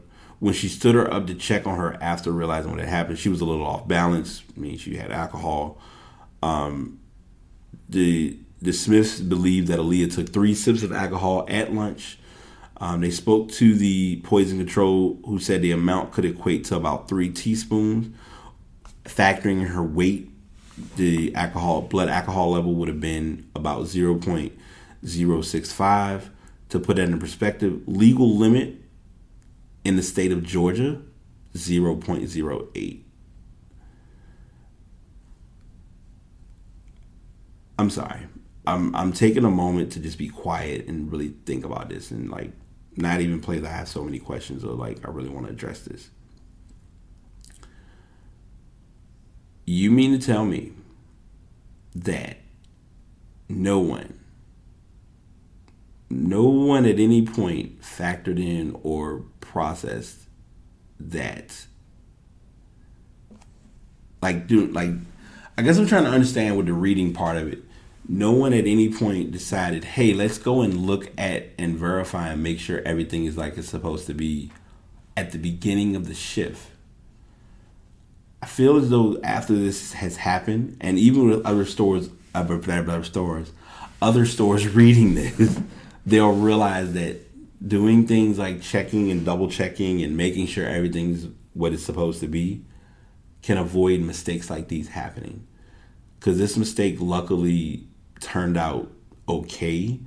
up to check on her after realizing what had happened, she was a little off balance. I mean, she had alcohol. The Smiths believed that Aaliyah took 3 sips of alcohol at lunch. They spoke to the poison control, who said the amount could equate to about 3 teaspoons. Factoring in her weight, the blood alcohol level would have been about 0.065. To put that in perspective, legal limit in the state of Georgia, 0.08. I'm sorry. I'm taking a moment to just be quiet and really think about this and not even play that I have so many questions or I really want to address this. You mean to tell me that no one at any point factored in or processed that? I guess I'm trying to understand with the reading part of it. No one at any point decided, hey, let's go and look at and verify and make sure everything is like it's supposed to be at the beginning of the shift. I feel as though after this has happened, and even with other stores reading this, they'll realize that doing things like checking and double checking and making sure everything's what it's supposed to be, can avoid mistakes like these happening. Because this mistake luckily turned out okay,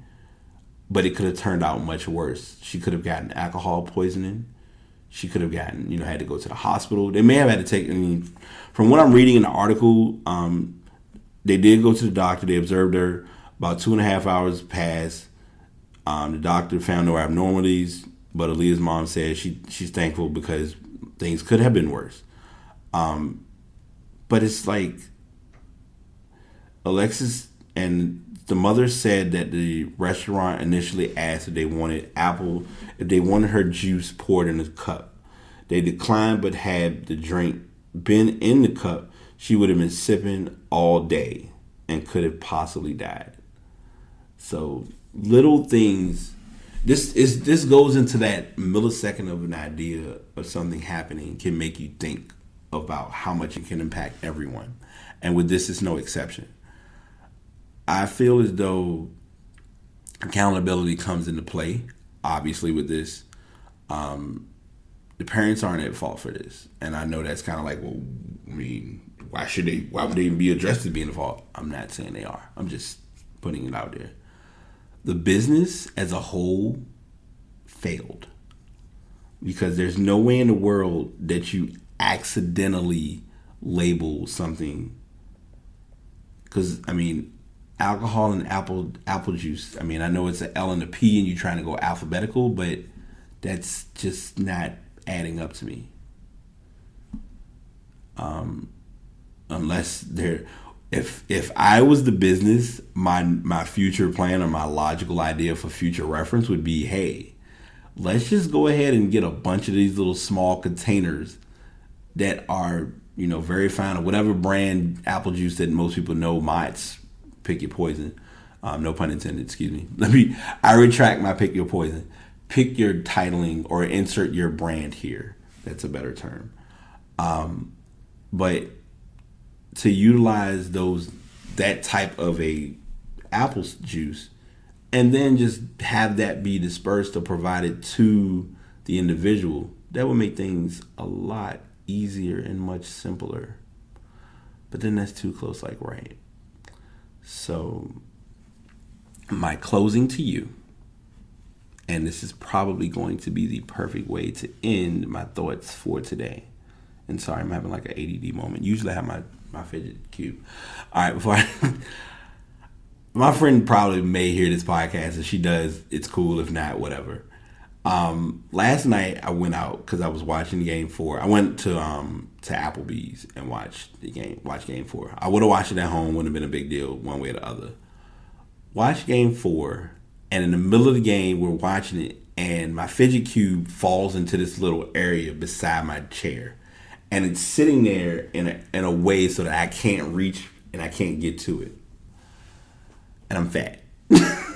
but it could have turned out much worse. She could have gotten alcohol poisoning. She could have gotten, had to go to the hospital. They may have had to take, from what I'm reading in the article, they did go to the doctor. They observed her. About 2.5 hours passed. The doctor found no abnormalities, but Aaliyah's mom said she's thankful because things could have been worse. But it's like Alexis and the mother said that the restaurant initially asked if they wanted her juice poured in a cup. They declined, but had the drink been in the cup, she would have been sipping all day and could have possibly died. So little things. This goes into that millisecond of an idea of something happening can make you think about how much it can impact everyone, and with this, it's no exception. I feel as though accountability comes into play. Obviously, with this, the parents aren't at fault for this, and I know that's kind of like, well, I mean, why would they even be addressed as being at fault? I'm not saying they are. I'm just putting it out there. The business as a whole failed because there's no way in the world that you accidentally label something. Because alcohol and apple juice. I know it's an L and a P, and you're trying to go alphabetical, but that's just not adding up to me. Unless if I was the business, my future plan or my logical idea for future reference would be, hey, let's just go ahead and get a bunch of these little small containers that are, very fine, or whatever brand apple juice that most people know. Mott's Pick Your Poison. No pun intended, excuse me. I retract my Pick Your Poison. Pick your titling or insert your brand here. That's a better term. But to utilize that type of a apple juice and then just have that be dispersed or provided to the individual, that would make things a lot easier and much simpler. But then that's too close, like, right? So my closing to you, and this is probably going to be the perfect way to end my thoughts for today. And sorry, I'm having like an ADD moment. Usually I have my fidget cube. All right, my friend probably may hear this podcast. If she does, it's cool. If not, whatever. Last night I went out because I was watching Game 4. I went to Applebee's and watched Game 4. I would have watched it at home. Wouldn't have been a big deal one way or the other. Watched Game 4, and in the middle of the game, we're watching it, and my fidget cube falls into this little area beside my chair, and it's sitting there in a way so that I can't reach and I can't get to it. And I'm fat.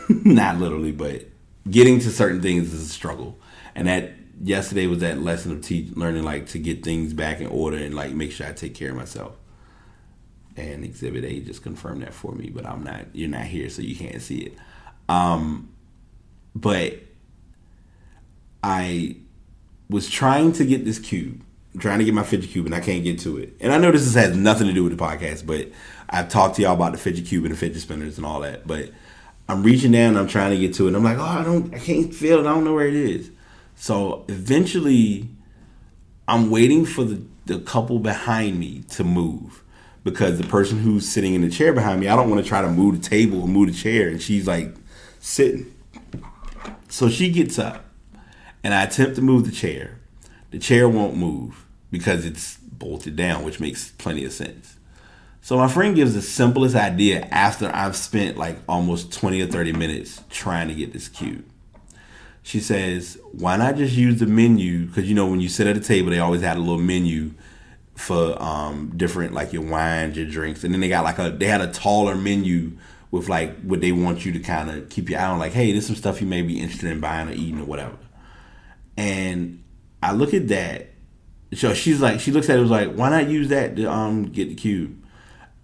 Not literally, but getting to certain things is a struggle. And that yesterday was that lesson of learning like to get things back in order and like make sure I take care of myself. And Exhibit A just confirmed that for me, but you're not here, so you can't see it. But I was trying to get this cube. I'm trying to get my fidget cube, and I can't get to it. And I know this has nothing to do with the podcast, but I've talked to y'all about the fidget cube and the fidget spinners and all that. But I'm reaching down and I'm trying to get to it. And I'm like, I can't feel it. I don't know where it is. So eventually, I'm waiting for the couple behind me to move. Because the person who's sitting in the chair behind me, I don't want to try to move the table or move the chair. And she's like sitting. So she gets up. And I attempt to move the chair. The chair won't move because it's bolted down, which makes plenty of sense. So my friend gives the simplest idea after I've spent like almost 20 or 30 minutes trying to get this cube. She says, why not just use the menu? Because, when you sit at a table, they always had a little menu for different, like your wines, your drinks. And then they got they had a taller menu with like what they want you to kind of keep your eye on. Like, hey, there's some stuff you may be interested in buying or eating or whatever. And I look at that. So she looks at it, was like, why not use that to get the cube?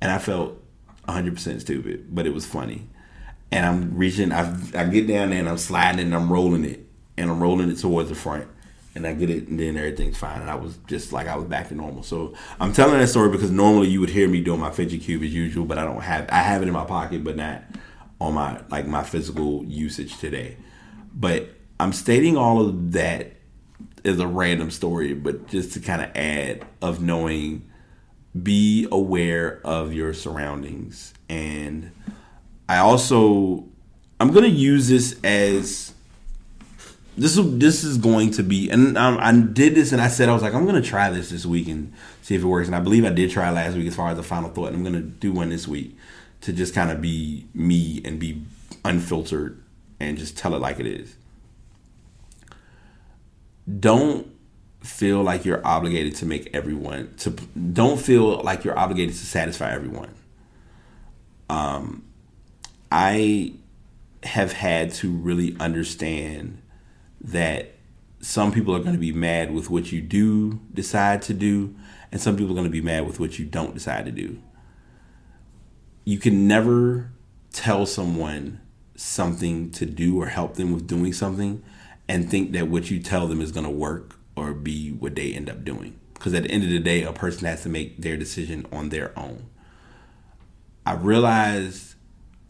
And I felt 100% stupid, but it was funny. And I'm reaching, I get down there and I'm sliding and I'm rolling it. And I'm rolling it towards the front. and I get it, and then everything's fine. And I was just like, I was back to normal. So I'm telling that story because normally you would hear me doing my fidget cube as usual, but I have it in my pocket, but not on my physical usage today. But I'm stating all of that as a random story, but just to kind of add of knowing, be aware of your surroundings. And I'm going to use this as, this is going to be, and I did this and I said, I was like, I'm going to try this week and see if it works. And I believe I did try last week as far as the final thought. And I'm going to do one this week to just kind of be me and be unfiltered and just tell it like it is. Don't feel like you're obligated to don't feel like you're obligated to satisfy everyone. I have had to really understand that some people are going to be mad with what you do decide to do, and some people are going to be mad with what you don't decide to do. You can never tell someone something to do or help them with doing something and think that what you tell them is going to work or be what they end up doing. Because at the end of the day, a person has to make their decision on their own. I realized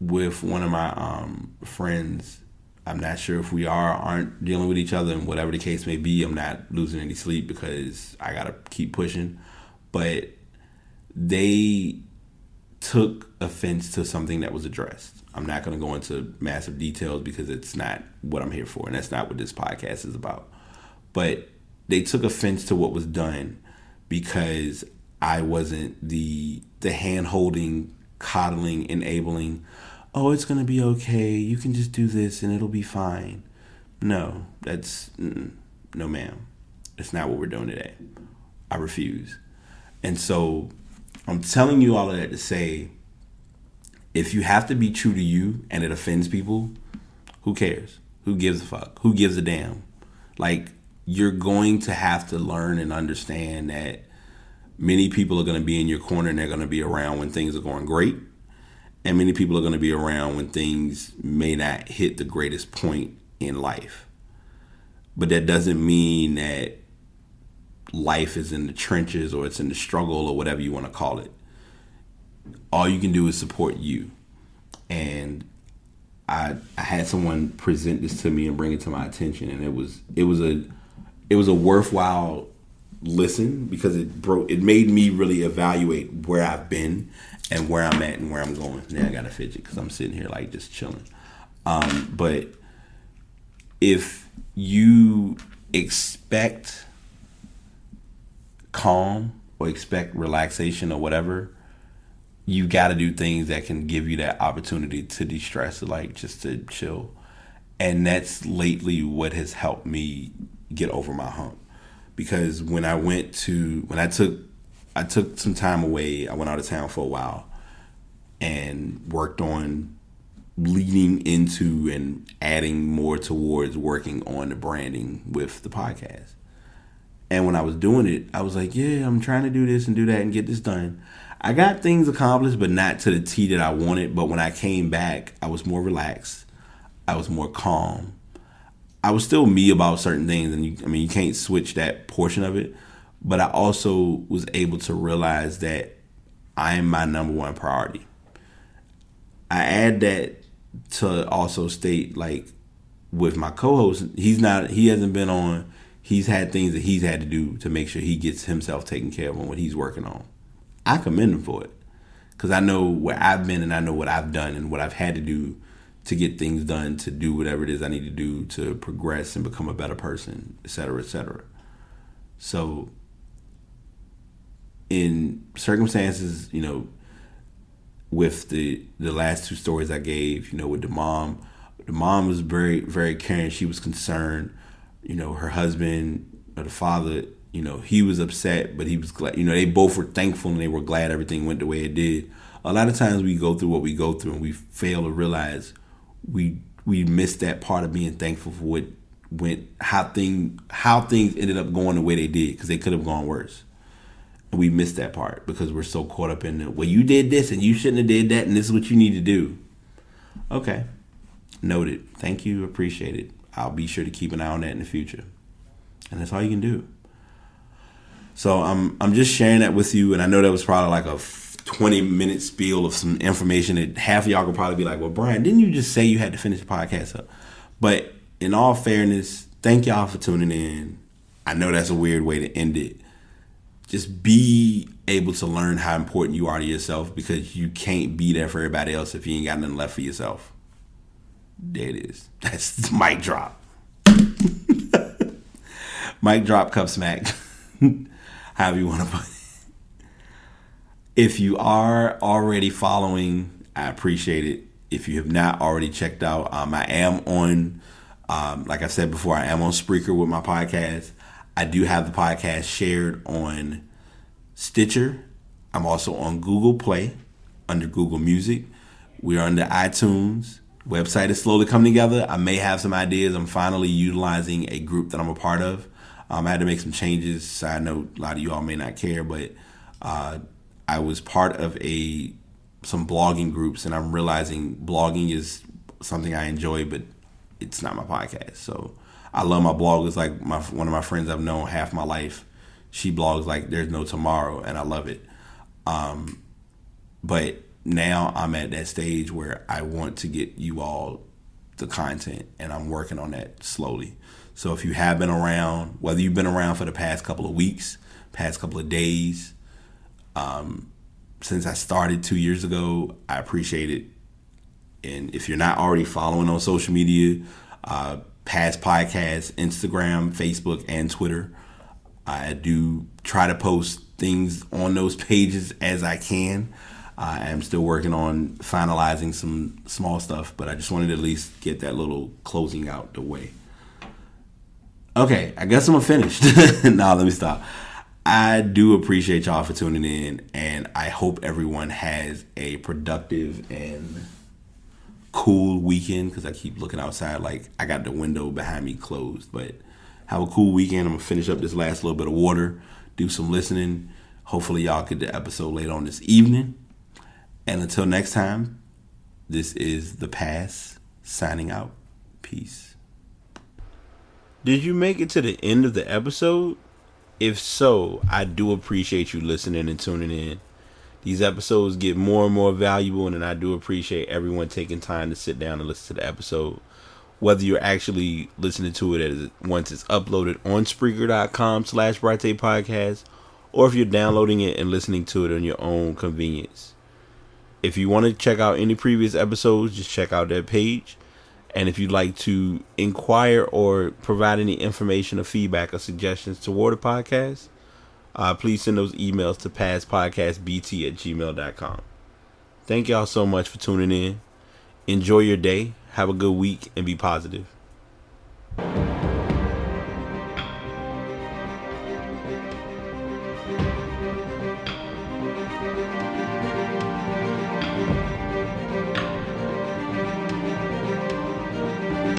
with one of my friends, I'm not sure if we aren't dealing with each other, and whatever the case may be, I'm not losing any sleep because I got to keep pushing. But they took offense to something that was addressed. I'm not going to go into massive details because it's not what I'm here for, and that's not what this podcast is about. But they took offense to what was done because I wasn't the hand-holding, coddling, enabling, oh, it's going to be okay, you can just do this and it'll be fine. No, no ma'am. That's not what we're doing today. I refuse. And so I'm telling you all of that to say, if you have to be true to you and it offends people, who cares? Who gives a fuck? Who gives a damn? Like, you're going to have to learn and understand that many people are going to be in your corner and they're going to be around when things are going great. And many people are going to be around when things may not hit the greatest point in life. But that doesn't mean that life is in the trenches or it's in the struggle or whatever you want to call it. All you can do is support you. And I had someone present this to me and bring it to my attention, and it was a worthwhile listen because it made me really evaluate where I've been and where I'm at and where I'm going. Now I got to fidget because I'm sitting here like just chilling. But if you expect calm or expect relaxation or whatever, you got to do things that can give you that opportunity to de-stress, like just to chill. And that's lately what has helped me get over my hump. Because when I took some time away, I went out of town for a while and worked on leading into and adding more towards working on the branding with the podcast. And when I was doing it, I was like, yeah, I'm trying to do this and do that and get this done. I got things accomplished, but not to the T that I wanted. But when I came back, I was more relaxed. I was more calm. I was still me about certain things. And you can't switch that portion of it. But I also was able to realize that I am my number one priority. I add that to also state, like, with my co-host, he hasn't been on. He's had things that he's had to do to make sure he gets himself taken care of on what he's working on. I commend him for it because I know where I've been and I know what I've done and what I've had to do to get things done, to do whatever it is I need to do to progress and become a better person, et cetera, et cetera. So in circumstances, with the last two stories I gave, with the mom was very, very caring. She was concerned. Her husband or the father, he was upset, but he was glad. They both were thankful and they were glad everything went the way it did. A lot of times we go through what we go through and we fail to realize we missed that part of being thankful for how things ended up going the way they did, because they could have gone worse. And we missed that part because we're so caught up in well, you did this and you shouldn't have did that and this is what you need to do. Okay. Noted. Thank you. Appreciate it. I'll be sure to keep an eye on that in the future. And that's all you can do. So I'm just sharing that with you. And I know that was probably like a 20-minute spiel of some information that half of y'all could probably be like, well, Brian, didn't you just say you had to finish the podcast up? But in all fairness, thank y'all for tuning in. I know that's a weird way to end it. Just be able to learn how important you are to yourself, because you can't be there for everybody else if you ain't got nothing left for yourself. There it is. That's the mic drop. Mic drop, cup smack. However you want to put it. If you are already following, I appreciate it. If you have not already checked out, I am on, like I said before, I am on Spreaker with my podcast. I do have the podcast shared on Stitcher. I'm also on Google Play under Google Music. We are under iTunes. Website is slowly coming together. I may have some ideas. I'm finally utilizing a group that I'm a part of. I had to make some changes. Side note, a lot of you all may not care, but I was part of some blogging groups, and I'm realizing blogging is something I enjoy, but it's not my podcast. So I love my blog. It's like one of my friends I've known half my life. She blogs like there's no tomorrow, and I love it. But now I'm at that stage where I want to get you all the content, and I'm working on that slowly. So if you have been around, whether you've been around for the past couple of weeks, past couple of days, since I started 2 years ago, I appreciate it. And if you're not already following on social media, past podcasts, Instagram, Facebook, and Twitter, I do try to post things on those pages as I can. I am still working on finalizing some small stuff, but I just wanted to at least get that little closing out the way. Okay, I guess I'm finished. No, let me stop. I do appreciate y'all for tuning in, and I hope everyone has a productive and cool weekend, because I keep looking outside like I got the window behind me closed. But have a cool weekend. I'm going to finish up this last little bit of water, do some listening. Hopefully y'all get the episode later on this evening. And until next time, this is The Pass signing out. Peace. Did you make it to the end of the episode? If so, I do appreciate you listening and tuning in. These episodes get more and more valuable, and I do appreciate everyone taking time to sit down and listen to the episode. Whether you're actually listening to it once it's uploaded on Spreaker.com/Brate Podcast, or if you're downloading it and listening to it on your own convenience. If you want to check out any previous episodes, just check out that page. And if you'd like to inquire or provide any information or feedback or suggestions toward the podcast, please send those emails to passpodcastbt@gmail.com. Thank y'all so much for tuning in. Enjoy your day. Have a good week and be positive.